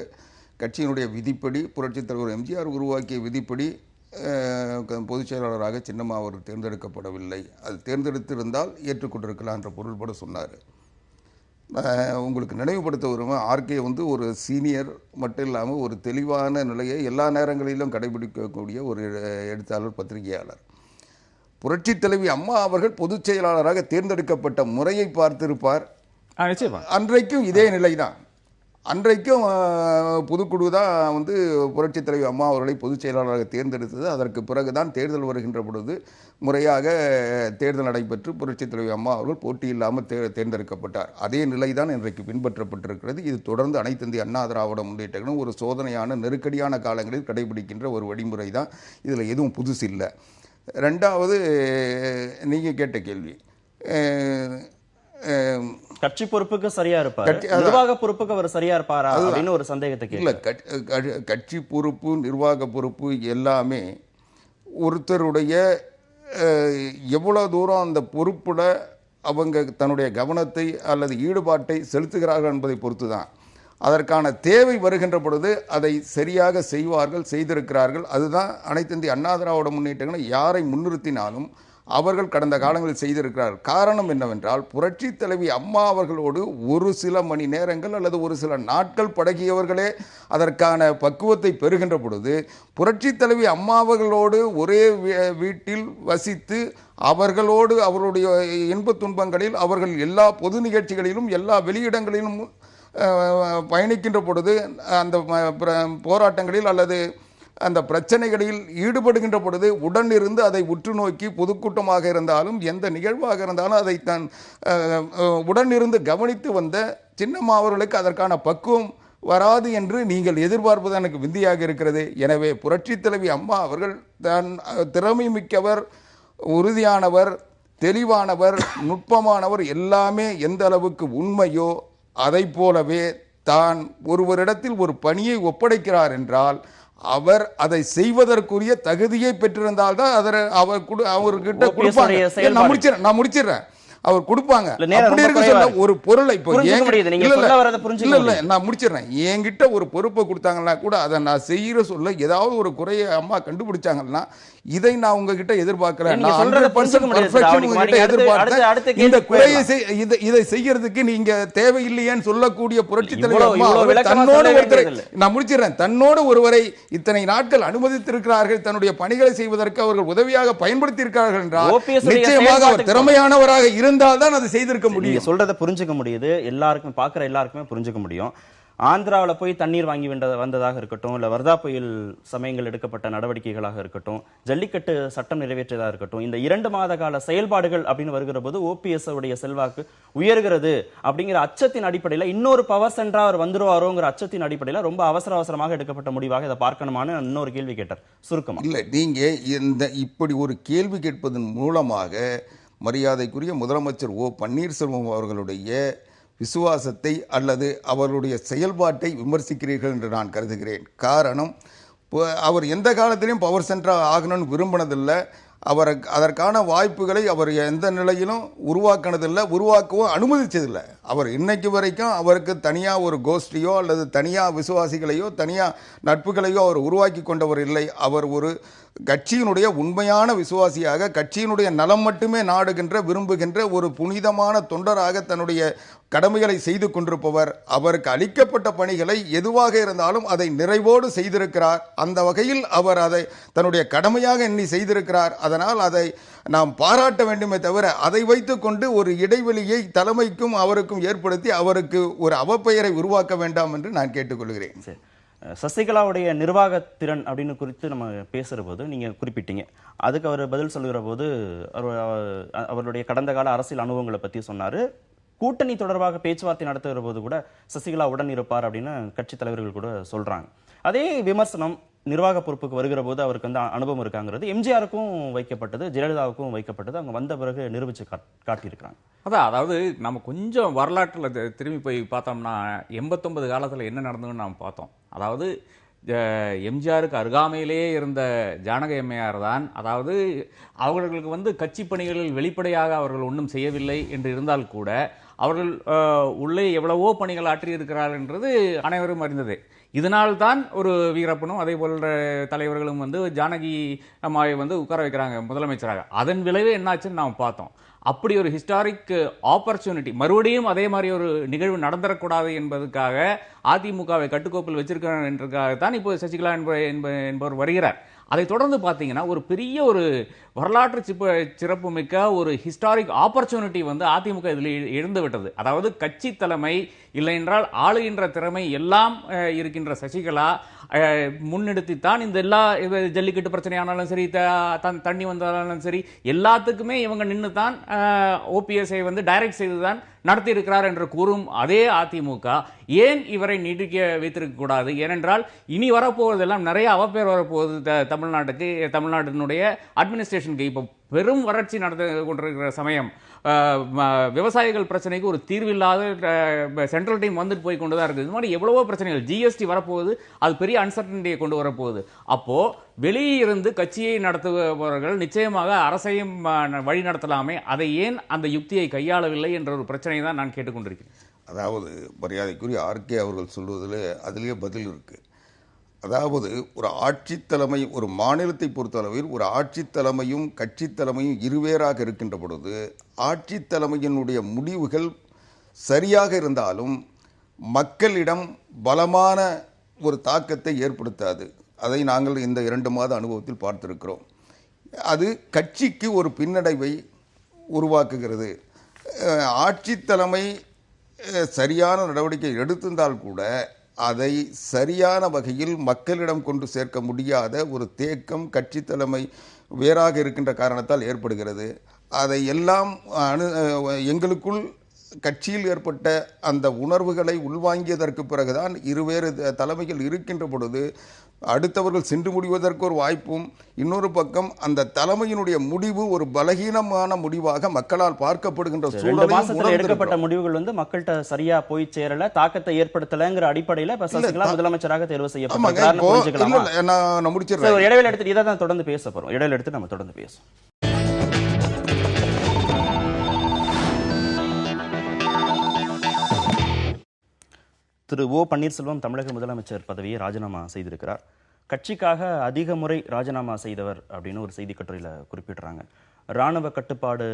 கட்சியினுடைய விதிப்படி, புரட்சித் தலைவர் எம்ஜிஆர் உருவாக்கிய விதிப்படி பொதுச் செயலாளராக சின்னம்மா அவர் தேர்ந்தெடுக்கப்படவில்லை. அது தேர்ந்தெடுத்திருந்தால் ஏற்றுக்கொண்டிருக்கலாம் என்ற பொருள்பட சொன்னார். உங்களுக்கு நினைவுபடுத்த வருவேன், ஆர்கே ஒரு சீனியர் மட்டும் இல்லாமல் ஒரு தெளிவான நிலையை எல்லா நேரங்களிலும் கடைபிடிக்கக்கூடிய ஒரு எழுத்தாளர், பத்திரிகையாளர். புரட்சித் தலைவி அம்மா அவர்கள் பொதுச் செயலாளராக தேர்ந்தெடுக்கப்பட்ட முறையை பார்த்திருப்பார். அன்றைக்கும் இதே நிலைதான். அன்றைக்கும் பொதுக்குழு தான் புரட்சித் தலைவி அம்மா அவர்களை பொதுச் செயலாளராக தேர்ந்தெடுத்தது. அதற்கு பிறகுதான் தேர்தல் வருகின்ற பொழுது முறையாக தேர்தல் நடைபெற்று புரட்சித் தலைவி அம்மா அவர்கள் போட்டி இல்லாமல் தேர்ந்தெடுக்கப்பட்டார். அதே நிலை தான் இன்றைக்கு பின்பற்றப்பட்டிருக்கிறது. இது தொடர்ந்து அனைத்து இந்திய அண்ணா திராவிட முன்னேற்ற கழகம் ஒரு சோதனையான நெருக்கடியான காலங்களில் கடைபிடிக்கின்ற ஒரு வழிமுறை தான். இதில் எதுவும் புதுசு இல்லை. 2வது, நீங்கள் கேட்ட கேள்வி, கட்சி பொறுப்புக்கு சரியா இருப்பாரு, நிர்வாக பொறுப்புக்கு அவர் சரியா இருப்பாரா அப்படின்னு ஒரு சந்தேகத்தை இல்ல. கட்சி பொறுப்பு, நிர்வாக பொறுப்பு எல்லாமே ஒருத்தருடைய எவ்வளவு தூரம் அந்த பொறுப்புல அவங்க தன்னுடைய கவனத்தை அல்லது ஈடுபாட்டை செலுத்துகிறார்கள் என்பதை பொறுத்து தான். அதற்கான தேவை வருகின்ற பொழுது அதை சரியாக செய்வார்கள், செய்திருக்கிறார்கள். அதுதான் அனைத்து இந்திய அண்ணா திராவிட முன்னேற்ற கழகம் யாரை முன்னிறுத்தினாலும் அவர்கள் கடந்த காலங்களில் செய்திருக்கிறார்கள். காரணம் என்னவென்றால், புரட்சி தலைவி அம்மா அவர்களோடு ஒரு சில மணி நேரங்கள் அல்லது ஒரு சில நாட்கள் பழகியவர்களே அதற்கான பக்குவத்தை பெறுகின்ற பொழுது, புரட்சி தலைவி அம்மா அவர்களோடு ஒரே வீட்டில் வசித்து அவர்களோடு அவருடைய இன்ப துன்பங்களில் அவர்கள் எல்லா பொது நிகழ்ச்சிகளிலும் எல்லா வெளியிடங்களிலும் பயணிக்கின்ற பொழுது, அந்த போராட்டங்களில் அல்லது அந்த பிரச்சனைகளில் ஈடுபடுகின்ற பொழுது உடன் இருந்து அதை உற்று நோக்கி, பொதுக்கூட்டமாக இருந்தாலும் எந்த நிகழ்வாக இருந்தாலும் அதை தான் உடன் இருந்து கவனித்து வந்த சின்னம்மா அவர்களுக்கு அதற்கான பக்குவம் வராது என்று நீங்கள் எதிர்பார்ப்பது எனக்கு விந்தியாக இருக்கிறது. எனவே புரட்சித் தலைவி அம்மா அவர்கள் தான் திறமை மிக்கவர், உறுதியானவர், தெளிவானவர், நுட்பமானவர், எல்லாமே எந்த அளவுக்கு உண்மையோ அதை போலவே தான் ஒருவரிடத்தில் ஒரு பணியை ஒப்படைக்கிறார் என்றால் அவர் அதை செய்வதற்குரிய தகுதியை பெற்றிருந்தால் தான் அவர்கிட்ட கொடுப்பாங்க. நான் முடிச்சிடுறேன். அவர் கொடுப்பாங்க. அப்படி இருக்க சொல்ல ஒரு பொருளை நான் முடிச்சிடறேன். என்கிட்ட ஒரு பொறுப்பை கொடுத்தாங்கன்னா கூட அதை நான் செய்யற சொல்ல ஏதாவது ஒரு குறையை அம்மா கண்டுபிடிச்சாங்கன்னா இதை நான் உங்ககிட்ட எதிர்பார்க்கிறேன். இந்த குறையை இதை செய்யறதுக்கு நீங்க தேவையில்லையேன்னு சொல்லக்கூடிய புரட்சி தலைவர் தன்னோடு ஒருத்தரை நான் முடிச்சிடறேன். தன்னோடு ஒருவரை இத்தனை நாட்கள் அனுமதித்திருக்கிறார்கள், தன்னுடைய பணிகளை செய்வதற்கு அவர்கள் உதவியாக பயன்படுத்தி இருக்கிறார்கள் என்றால் நிச்சயமாக அவர் திறமையானவராக இருந்தால் தான் அதை செய்திருக்க முடியும். சொல்றதை புரிஞ்சுக்க முடியுது, எல்லாருக்கும் பாக்குற எல்லாருக்குமே புரிஞ்சுக்க முடியும். ஆந்திராவில் போய் தண்ணீர் வாங்கி வந்ததாக இருக்கட்டும், இல்ல வர்தா புயல் சமயங்கள் எடுக்கப்பட்ட நடவடிக்கைகளாக இருக்கட்டும், ஜல்லிக்கட்டு சட்டம் நிறைவேற்றியதாக இருக்கட்டும், இந்த 2 மாத கால செயல்பாடுகள் அப்படின்னு வருகிற போது ஓபிஎஸ் உடைய செல்வாக்கு உயர்கிறது அப்படிங்கிற அச்சத்தின் அடிப்படையில் இன்னொரு பவர் சென்டரா அவர் வந்துருவாரோங்கிற அச்சத்தின் அடிப்படையில் ரொம்ப அவசரமாக எடுக்கப்பட்ட முடிவாக இதை பார்க்கணுமான்னு இன்னொரு கேள்வி கேட்டார். சுருக்கமா இல்ல, நீங்க இப்படி ஒரு கேள்வி கேட்பதன் மூலமாக மரியாதைக்குரிய முதலமைச்சர் ஓ பன்னீர்செல்வம் அவர்களுடைய விசுவாசத்தை அல்லது அவருடைய செயல்பாட்டை விமர்சிக்கிறீர்கள் என்று நான் கருதுகிறேன். காரணம், அவர் எந்த காலத்திலையும் பவர் சென்டர் ஆகணும்னு விரும்பினதில்லை. அதற்கான வாய்ப்புகளை அவர் எந்த நிலையிலும் உருவாக்கினதில்லை, உருவாக்கவும் அனுமதிச்சதில்லை. அவர் இன்னைக்கு வரைக்கும் அவருக்கு தனியாக ஒரு கோஷ்டியோ அல்லது தனியாக விசுவாசிகளையோ தனியாக நட்புகளையோ அவர் உருவாக்கி கொண்டவர் இல்லை. அவர் ஒரு கட்சியினுடைய உண்மையான விசுவாசியாக, கட்சியினுடைய நலம் மட்டுமே நாடுகின்ற விரும்புகின்ற ஒரு புனிதமான தொண்டராக தன்னுடைய கடமைகளை செய்து கொண்டிருப்பவர். அவருக்கு அளிக்கப்பட்ட பணிகளை எதுவாக இருந்தாலும் அதை நிறைவோடு செய்திருக்கிறார். அந்த வகையில் அவர் அதை தன்னுடைய கடமையாக எண்ணி செய்திருக்கிறார். அதனால் அதை நாம் பாராட்ட வேண்டுமே தவிர அதை வைத்துக்கொண்டு ஒரு இடைவெளியை தலைமைக்கும் அவருக்கும் ஏற்படுத்தி அவருக்கு ஒரு அவப்பெயரை உருவாக்க வேண்டாம் என்று நான் கேட்டுக்கொள்கிறேன். சசிகலாவுடைய நிர்வாக திறன் அப்படின்னு குறித்து நம்ம பேசுகிற போது நீங்கள் குறிப்பிட்டீங்க. அதுக்கு அவர் பதில் சொல்லுகிற போது அவருடைய கடந்த கால அரசியல் அனுபவங்களை பற்றி சொன்னார். கூட்டணி தொடர்பாக பேச்சுவார்த்தை நடத்துகிற போது கூட சசிகலா உடன் இருப்பார் அப்படின்னு கட்சி தலைவர்கள் கூட சொல்கிறாங்க. அதே விமர்சனம் நிர்வாக பொறுப்புக்கு வருகிற போது அவருக்கு வந்து அனுபவம் இருக்காங்கிறது எம்ஜிஆருக்கும் வைக்கப்பட்டது, ஜெயலலிதாவுக்கும் வைக்கப்பட்டது. அவங்க வந்த பிறகு நிரூபித்து காட்டியிருக்கிறாங்க. அதாவது நம்ம கொஞ்சம் வரலாற்றில் திரும்பி போய் பார்த்தோம்னா 89 காலத்தில் என்ன நடந்ததுன்னு நாம் பார்த்தோம். அதாவது எம்ஜிஆருக்கு அருகாமையிலேயே இருந்த ஜானகி அம்மையார் தான், அதாவது அவர்களுக்கு வந்து கட்சி பணிகளில் வெளிப்படையாக அவர்கள் ஒன்றும் செய்யவில்லை என்று இருந்தால் கூட அவர்கள் உள்ளே எவ்வளவோ பணிகள் ஆற்றியிருக்கிறார்கள் என்றது அனைவரும் அறிந்தது. இதனால் தான் ஒரு வீரப்பனும் அதே போன்ற தலைவர்களும் வந்து ஜானகி அம்மாவை வந்து உட்கார வைக்கிறாங்க முதலமைச்சராக. அதன் விளைவே என்னாச்சுன்னு நாம் பார்த்தோம். அப்படி ஒரு ஹிஸ்டாரிக் ஆப்பர்ச்சுனிட்டி மறுபடியும் அதே மாதிரி ஒரு நிகழ்வு நடந்துடக்கூடாது என்பதற்காக அதிமுகவை கட்டுக்கோப்பில் வச்சிருக்கிறார் என்றதுக்காகத்தான் இப்போ சசிகலா என்பவர் வருகிறார். அதை தொடர்ந்து பார்த்தீங்கன்னா ஒரு பெரிய ஒரு வரலாற்று சிறப்பு மிக்க ஒரு ஹிஸ்டாரிக் ஆப்பர்ச்சுனிட்டி வந்து அதிமுக இதில் இழந்து விட்டது. அதாவது கட்சி தலைமை இல்லை என்றால் ஆளுகின்ற திறமை எல்லாம் இருக்கின்ற சசிகலா முன்னெடுத்தித்தான் இந்த எல்லா ஜல்லிக்கட்டு பிரச்சனையானாலும் சரி, தண்ணி வந்தாலும் சரி, எல்லாத்துக்குமே இவங்க நின்று தான் ஓபிஎஸ்ஐ வந்து டைரக்ட் செய்துதான் நடத்தி இருக்கிறார் என்று கூறும் அதே அதிமுக ஏன் இவரை நீடிக்க வைத்திருக்க கூடாது? ஏனென்றால் இனி வரப்போவதெல்லாம் நிறைய அவப்பேர் வரப்போகுது தமிழ்நாட்டுக்கு. தமிழ்நாட்டினுடைய அட்மினிஸ்ட்ரேஷனுக்கு இப்போ பெரும் வறட்சி நடந்து கொண்டிருக்கிற சமயம், விவசாயிகள் பிரச்சனைக்கு ஒரு தீர்வில்லாத சென்ட்ரல் டீம் வந்துட்டு போய் கொண்டு தான் இருக்குது. இது மாதிரி எவ்வளவோ பிரச்சனைகள், ஜிஎஸ்டி வரப்போகுது, அது பெரிய அன்சர்டனிட்டியை கொண்டு வரப்போகுது. அப்போ வெளியே இருந்து கட்சியை நடத்துபவர்கள் நிச்சயமாக அரசையும் வழி நடத்தலாமே, அதை ஏன் அந்த யுக்தியை கையாளவில்லை என்ற ஒரு பிரச்சனை தான் நான் கேட்டுக்கொண்டிருக்கிறேன். அதாவது மரியாதைக்குரிய ஆர்கே அவர்கள் சொல்வதில் அதிலேயே பதில் இருக்கு. அதாவது ஒரு ஆட்சி தலைமை, ஒரு மாநிலத்தை பொறுத்தளவில் ஒரு ஆட்சி தலைமையும் கட்சி தலைமையும் இருவேறாக இருக்கின்ற பொழுது ஆட்சி தலைமையினுடைய முடிவுகள் சரியாக இருந்தாலும் மக்களிடம் பலமான ஒரு தாக்கத்தை ஏற்படுத்தாது. அதை நாங்கள் இந்த 2 மாத அனுபவத்தில் பார்த்திருக்கிறோம். அது கட்சிக்கு ஒரு பின்னடைவை உருவாக்குகிறது. ஆட்சி தலைமை சரியான நடவடிக்கை எடுத்திருந்தால் கூட அதை சரியான வகையில் மக்களிடம் கொண்டு சேர்க்க முடியாத ஒரு தேக்கம் கட்சி தலைமை வேறாக இருக்கின்ற காரணத்தால் ஏற்படுகிறது. அதை எல்லாம் எங்களுக்குள் கட்சியில் ஏற்பட்ட அந்த உணர்வுகளை உள்வாங்கியதற்கு பிறகுதான் இருவேறு தலைமைகள் இருக்கின்ற பொழுது அடுத்தவர்கள் சென்று முடிவதற்கு ஒரு வாய்ப்பும், இன்னொரு பக்கம் அந்த தலைமையினுடைய முடிவு ஒரு பலகீனமான முடிவாக மக்களால் பார்க்கப்படுகின்ற 2 சூழலையும் மாசத்துல எடுக்கப்பட்ட முடிவுகள் வந்து மக்கள்கிட்ட சரியா போய் சேரல, தாக்கத்தை ஏற்படுத்தலைங்கிற அடிப்படையில இப்ப சசிகலா முதலமைச்சராக தேர்வு செய்யப்பட்டிருக்காருன்னு புரிஞ்சுக்கலாமா? நான் முடிச்சிடுறேன். சரி, ஒரு இடைவேளை எடுத்துட்டு இதை தான் தொடர்ந்து பேச போறோம். இடைவேளை எடுத்து நம்ம தொடர்ந்து பேசுவோம். திரு ஓ பன்னீர்செல்வம் தமிழக முதலமைச்சர் பதவியை ராஜினாமா செய்திருக்கிறார். கட்சிக்காக அதிக முறை ராஜினாமா செய்தவர் அப்படின்னு ஒரு செய்தி கட்டுரையில குறிப்பிடுறாங்க. ராணுவ கட்டுப்பாடு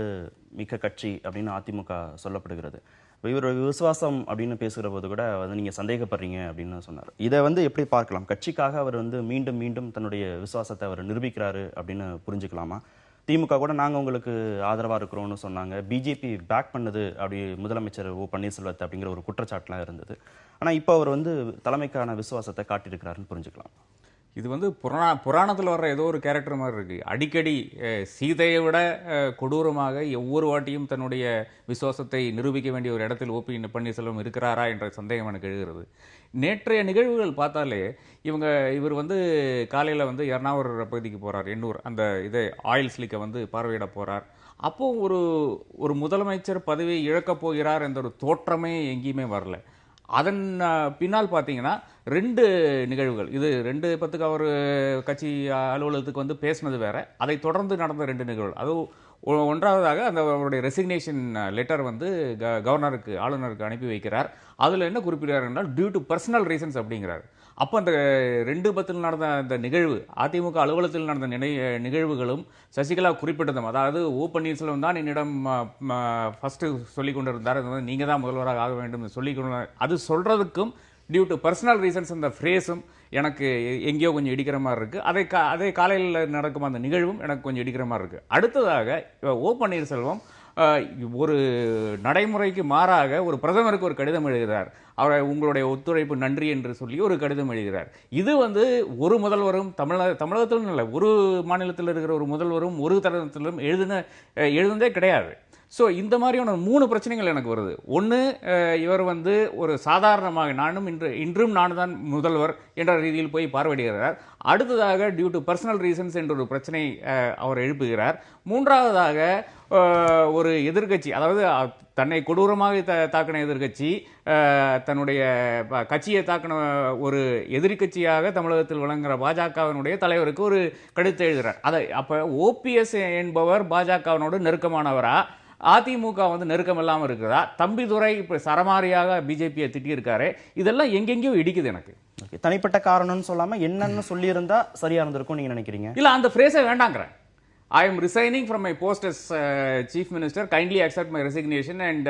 மிக்க கட்சி அப்படின்னு அதிமுக சொல்லப்படுகிறது. இவர் விசுவாசம் அப்படின்னு பேசுகிற போது கூட வந்து நீங்க சந்தேகப்படுறீங்க அப்படின்னு சொன்னார். இதை வந்து எப்படி பார்க்கலாம்? கட்சிக்காக அவர் வந்து மீண்டும் மீண்டும் தன்னுடைய விசுவாசத்தை அவர் நிரூபிக்கிறாரு அப்படின்னு புரிஞ்சுக்கலாமா? திமுக கூட நாங்கள் உங்களுக்கு ஆதரவாக இருக்கிறோம்னு சொன்னாங்க. பிஜேபி பேக் பண்ணுது அப்படி முதலமைச்சர் ஓ பன்னீர்செல்வத்தை அப்படிங்கிற ஒரு குற்றச்சாட்டுலாம் இருந்தது. ஆனால் இப்போ அவர் வந்து தலைமைக்கான விசுவாசத்தை காட்டியிருக்கிறாருன்னு புரிஞ்சுக்கலாம். இது வந்து புராணத்தில் வர்ற ஏதோ ஒரு கேரக்டர் மாதிரி இருக்கு. அடிக்கடி சீதையை விட கொடூரமாக ஒவ்வொரு வாட்டியும் தன்னுடைய விசுவாசத்தை நிரூபிக்க வேண்டிய ஒரு இடத்தில் ஓ பன்னீர்செல்வம் இருக்கிறாரா என்ற சந்தேகம் எனக்கு எழுகிறது. நேற்றைய நிகழ்வுகள் பார்த்தாலே இவர் வந்து காலையில் வந்து எர்ணாவூர் பகுதிக்கு போறார், எண்ணூர் அந்த இதை ஆயில் ஸ்லிக்கை வந்து பார்வையிட போறார். அப்போ ஒரு முதலமைச்சர் பதவியை இழக்கப் போகிறார் என்ற ஒரு தோற்றமே எங்கேயுமே வரல. அதன் பின்னால் பார்த்தீங்கன்னா 2 நிகழ்வுகள், இது 2:10 அவர் கட்சி அலுவலகத்துக்கு வந்து பேசினது வேற, அதை தொடர்ந்து நடந்த 2 நிகழ்வுகள். அதுவும் ஒன்றாவதாக அந்த அவருடைய ரெசிக்னேஷன் லெட்டர் வந்து கவர்னருக்கு, ஆளுநருக்கு அனுப்பி வைக்கிறார். அதில் என்ன குறிப்பிடுறார் என்றால் டியூ டு பர்சனல் ரீசன்ஸ் அப்படிங்கிறார். அப்போ அந்த 2:10 நடந்த அந்த நிகழ்வு, அதிமுக அலுவலகத்தில் நடந்த நிகழ்வுகளும் சசிகலா குறிப்பிட்டதும், அதாவது ஓ பன்னீர்செல்வம் தான் என்னிடம் ஃபர்ஸ்ட் சொல்லிக் கொண்டிருந்தார், நீங்க தான் முதல்வராக ஆக வேண்டும் சொல்லிக் கொண்டார், அது சொல்றதுக்கும் டியூ டு பர்சனல் ரீசன்ஸ் அந்த ஃப்ரேஸும் எனக்கு எங்கேயோ கொஞ்சம் இடிக்கிற மாதிரி இருக்கு. அதே காலையில் நடக்கும் அந்த நிகழ்வும் எனக்கு கொஞ்சம் இடிக்கிற மாதிரி இருக்கு. அடுத்ததாக ஓ பன்னீர்செல்வம் ஒரு நடைமுறைக்கு மாறாக ஒரு பிரதமருக்கு ஒரு கடிதம் எழுதுகிறார். அவரை உங்களுடைய ஒத்துழைப்பு நன்றி என்று சொல்லி ஒரு கடிதம் எழுதுகிறார். இது வந்து ஒரு முதல்வரும் தமிழகத்திலும் இல்லை, ஒரு மாநிலத்தில் இருக்கிற ஒரு முதல்வரும் ஒரு தருணத்திலும் எழுதுனதே கிடையாது. ஸோ இந்த மாதிரியான 3 பிரச்சனைகள் எனக்கு வருது. ஒன்று, இவர் வந்து ஒரு சாதாரணமாக இன்றும் நான் தான் முதல்வர் என்ற ரீதியில் போய் பார்வையிடுகிறார். அடுத்ததாக டியூ டு பர்சனல் ரீசன்ஸ் என்ற ஒரு பிரச்சனை அவர் எழுப்புகிறார். மூன்றாவதாக ஒரு எதிர்கட்சி, அதாவது தன்னை கொடூரமாக தாக்கின எதிர்கட்சி, தன்னுடைய கட்சியை தாக்கின ஒரு எதிர்கட்சியாக தமிழகத்தில் விளங்குகிற பாஜகவினுடைய தலைவருக்கு ஒரு கடிதத்தை எழுதுகிறார். அப்போ ஓபிஎஸ் என்பவர் பாஜகவினோடு நெருக்கமானவரா, அதிமுக வந்து நெருக்கம் இல்லாமல் இருக்கிறதா, தம்பிதுரை இப்ப சரமாரியாக பிஜேபியை திட்டியிருக்காரு, இதெல்லாம் எங்கெங்கயோ இடிக்குது எனக்கு. தனிப்பட்ட காரணம்னு சொல்லாம என்னன்னு சொல்லி இருந்தா சரியா இருந்திருக்கும் நீங்க நினைக்கிறீங்க? இல்ல, அந்த ஃப்ரேஸை வேண்டாங்கிறேன். I am resigning from my post as Chief Minister. Kindly accept my resignation and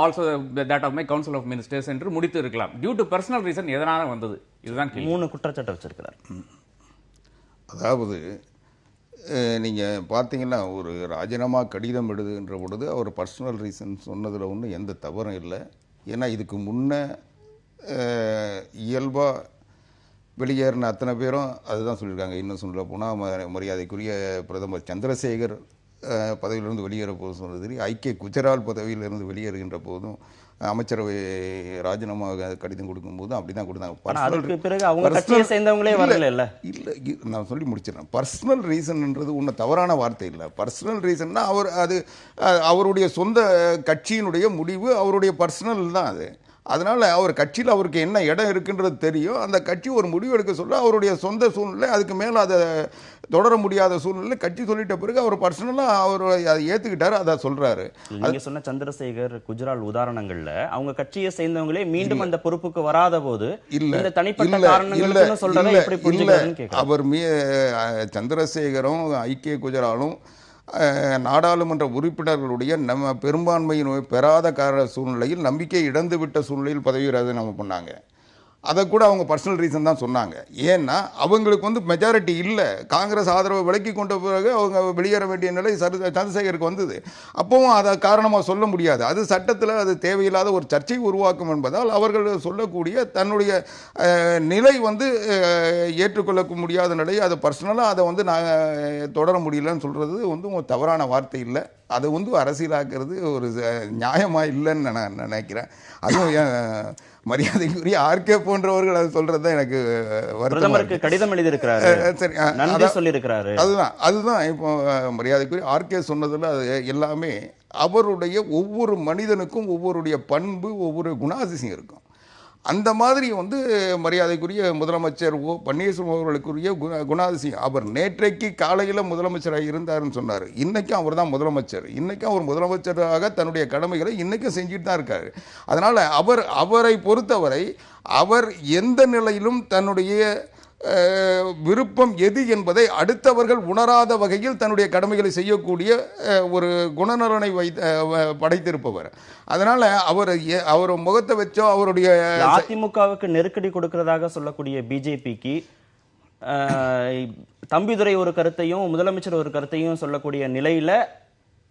also that of my Council of Ministers என்று முடித்து இருக்கலாம். Due to personal reason எதனால வந்தது, இதுதான் கேள்வி. 3 குற்றச்சாட்டு வச்சிருக்கிறார். அதாவது நீங்கள் பார்த்தீங்கன்னா ஒரு ராஜினாமா கடிதம் எழுதுகின்ற பொழுது அவர் பர்சனல் ரீசன் சொன்னதில் ஒன்றும் எந்த தவறும் இல்லை. ஏன்னா இதுக்கு முன்னே இயல்பாக வெளியேறின அத்தனை பேரும் அதுதான் சொல்லியிருக்காங்க. இன்னும் சொல்ல போனால் மரியாதைக்குரிய பிரதமர் சந்திரசேகர் பதவியிலிருந்து வெளியேற போது சொன்னது சரி, ஐக்கிய குஜரால் பதவியிலிருந்து வெளியேறுகின்ற போதும் அமைச்சரவை ராஜினாமா கடிதம் கொடுக்கும்போது அப்படிதான் கொடுத்தாங்க. பிறகு அவங்க கட்சியை சேர்ந்தவங்களே வரல. இல்லை, நான் சொல்லி முடிச்சிடறேன். பர்சனல் ரீசன்ன்றது ஒன்றும் தவறான வார்த்தை இல்லை. பர்சனல் ரீசன்னா அவருடைய சொந்த கட்சியினுடைய முடிவு, அவருடைய பர்சனல் தான் அது. அதனால் அவர் கட்சியில் அவருக்கு என்ன இடம் இருக்குன்றது தெரியும். அந்த கட்சி ஒரு முடிவு எடுக்க சொல்ல அவருடைய சொந்த சூழ்நிலை, அதுக்கு மேலே அதை தொடர முடியாத சூழ்நிலை கட்சி சொல்லிட்ட பிறகு அவர் பர்சனலாக அவர் அதை ஏற்றுக்கிட்டாரு, அதை சொல்கிறாரு. நீங்கள் சொன்ன சந்திரசேகர், குஜரால் உதாரணங்களில் அவங்க கட்சியை சேர்ந்தவங்களே மீண்டும் அந்த பொறுப்புக்கு வராத போது இந்த தனிப்பட்ட காரணங்கள் சொல்றதை எப்படி புரிஞ்சுக்கிறதுன்னு கேட்குறேன். அவர் சந்திரசேகரும் ஐக்கிய குஜராலும் நாடாளுமன்ற உறுப்பினர்களுடைய நம்ம பெரும்பான்மையின் பெறாத சூழ்நிலையில், நம்பிக்கை இழந்துவிட்ட சூழ்நிலையில் பதவி ராஜினாமா பண்ணாங்க. அதை கூட அவங்க பர்சனல் ரீசன் தான் சொன்னாங்க. ஏன்னா அவங்களுக்கு வந்து மெஜாரிட்டி இல்லை, காங்கிரஸ் ஆதரவை விலக்கி கொண்ட பிறகு அவங்க வெளியேற வேண்டிய நிலை சந்திரசேகருக்கு வந்தது. அப்பவும் அதை காரணமாக சொல்ல முடியாது. அது சட்டத்தில் அது தேவையில்லாத ஒரு சர்ச்சை உருவாக்கும் என்பதால் அவர்கள் சொல்லக்கூடிய தன்னுடைய நிலை வந்து ஏற்றுக்கொள்ள முடியாத நிலை, அது பர்சனலாக அதை வந்து நான் தொடர முடியலன்னு சொல்கிறது வந்து தவறான வார்த்தை இல்லை. அதை வந்து அரசியலாக்குறது ஒரு நியாயமாக இல்லைன்னு நான் நினைக்கிறேன். அதுவும் மரியாதைக்குரிய ஆர்கே போன்றவர்கள் அதை சொல்றது தான் எனக்கு பிரதமருக்கு கடிதம் எழுதியிருக்கிறாரு. சரி, நன்றி சொல்லியிருக்கிறாரு. அதுதான் இப்போ மரியாதைக்குரிய ஆர்கே சொன்னதுல அது எல்லாமே அவருடைய ஒவ்வொரு மனிதனுக்கும் ஒவ்வொருடைய பண்பு, ஒவ்வொரு குணாதிசயம் இருக்கும். அந்த மாதிரி வந்து மரியாதைக்குரிய முதலமைச்சர் பன்னீர்செல்வம் அவர்களுக்குரிய குணாதிசயம். அவர் நேற்றைக்கு காலையில் முதலமைச்சராக இருந்தாருன்னு சொன்னார். இன்றைக்கும் அவர் தான் முதலமைச்சர். இன்றைக்கும் அவர் முதலமைச்சராக தன்னுடைய கடமைகளை இன்றைக்கும் செஞ்சுட்டு தான் இருக்காரு. அதனால் அவரை பொறுத்தவரை அவர் எந்த நிலையிலும் தன்னுடைய விருப்பம் எது என்பதை அடுத்தவர்கள் உணராத வகையில் தன்னுடைய கடமைகளை செய்யக்கூடிய ஒரு குணநலனை படைத்திருப்பவர். அதனால அவர் முகத்தை வச்சோ அவருடைய அதிமுகவுக்கு நெருக்கடி கொடுக்கிறதாக சொல்லக்கூடிய பிஜேபிக்கு தம்பிதுரை ஒரு கருத்தையும் முதலமைச்சர் ஒரு கருத்தையும் சொல்லக்கூடிய நிலையில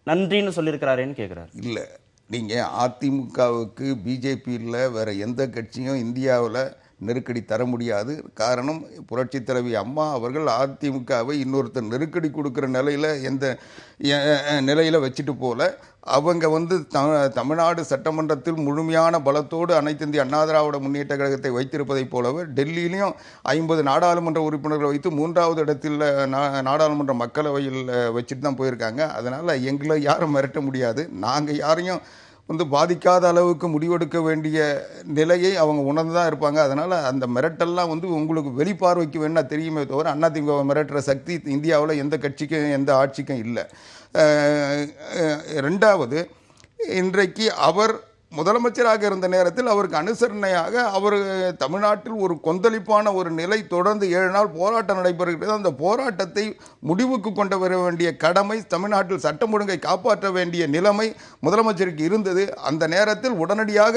நன்றின்னு சொல்லியிருக்கிறாரேன்னு கேட்கிறார். இல்லை, நீங்க அதிமுகவுக்கு பிஜேபி இல்லை, வேற எந்த கட்சியும் இந்தியாவில் நெருக்கடி தர முடியாது. காரணம், புரட்சி தலைவி அம்மா அவர்கள் அதிமுகவை இன்னொருத்தர் நெருக்கடி கொடுக்குற நிலையில் வச்சுட்டு போல அவங்க வந்து தமிழ்நாடு சட்டமன்றத்தில் முழுமையான பலத்தோடு அனைத்து இந்திய அண்ணா திராவிட முன்னேற்ற கழகத்தை வைத்திருப்பதைப் போலவே டெல்லியிலையும் 50 நாடாளுமன்ற உறுப்பினர்களை வைத்து 3வது இடத்தில் நாடாளுமன்ற மக்களவையில் வச்சுட்டு தான் போயிருக்காங்க. அதனால் எங்களை யாரும் மிரட்ட முடியாது. நாங்கள் யாரையும் வந்து பாதிக்காத அளவுக்கு முடிவெடுக்க வேண்டிய நிலையை அவங்க உணர்ந்து தான் இருப்பாங்க. அதனால் அந்த மிரட்டெல்லாம் வந்து உங்களுக்கு வெளிப்பார்வைக்கு வேணா தெரியுமே தவிர அதிமுக மிரட்டுற சக்தி இந்தியாவில் எந்த கட்சிக்கும் எந்த ஆட்சிக்கும் இல்லை. ரெண்டாவது, இன்றைக்கு அவர் முதலமைச்சராக இருந்த நேரத்தில் அவருக்கு அனுசரணையாக அவர் தமிழ்நாட்டில் ஒரு கொந்தளிப்பான ஒரு நிலை தொடர்ந்து 7 நாள் போராட்டம் நடைபெறுகிறது. அந்த போராட்டத்தை முடிவுக்கு கொண்டு வர வேண்டிய கடமை, தமிழ்நாட்டில் சட்டம் ஒழுங்கை காப்பாற்ற வேண்டிய நிலைமை முதலமைச்சருக்கு இருந்தது. அந்த நேரத்தில் உடனடியாக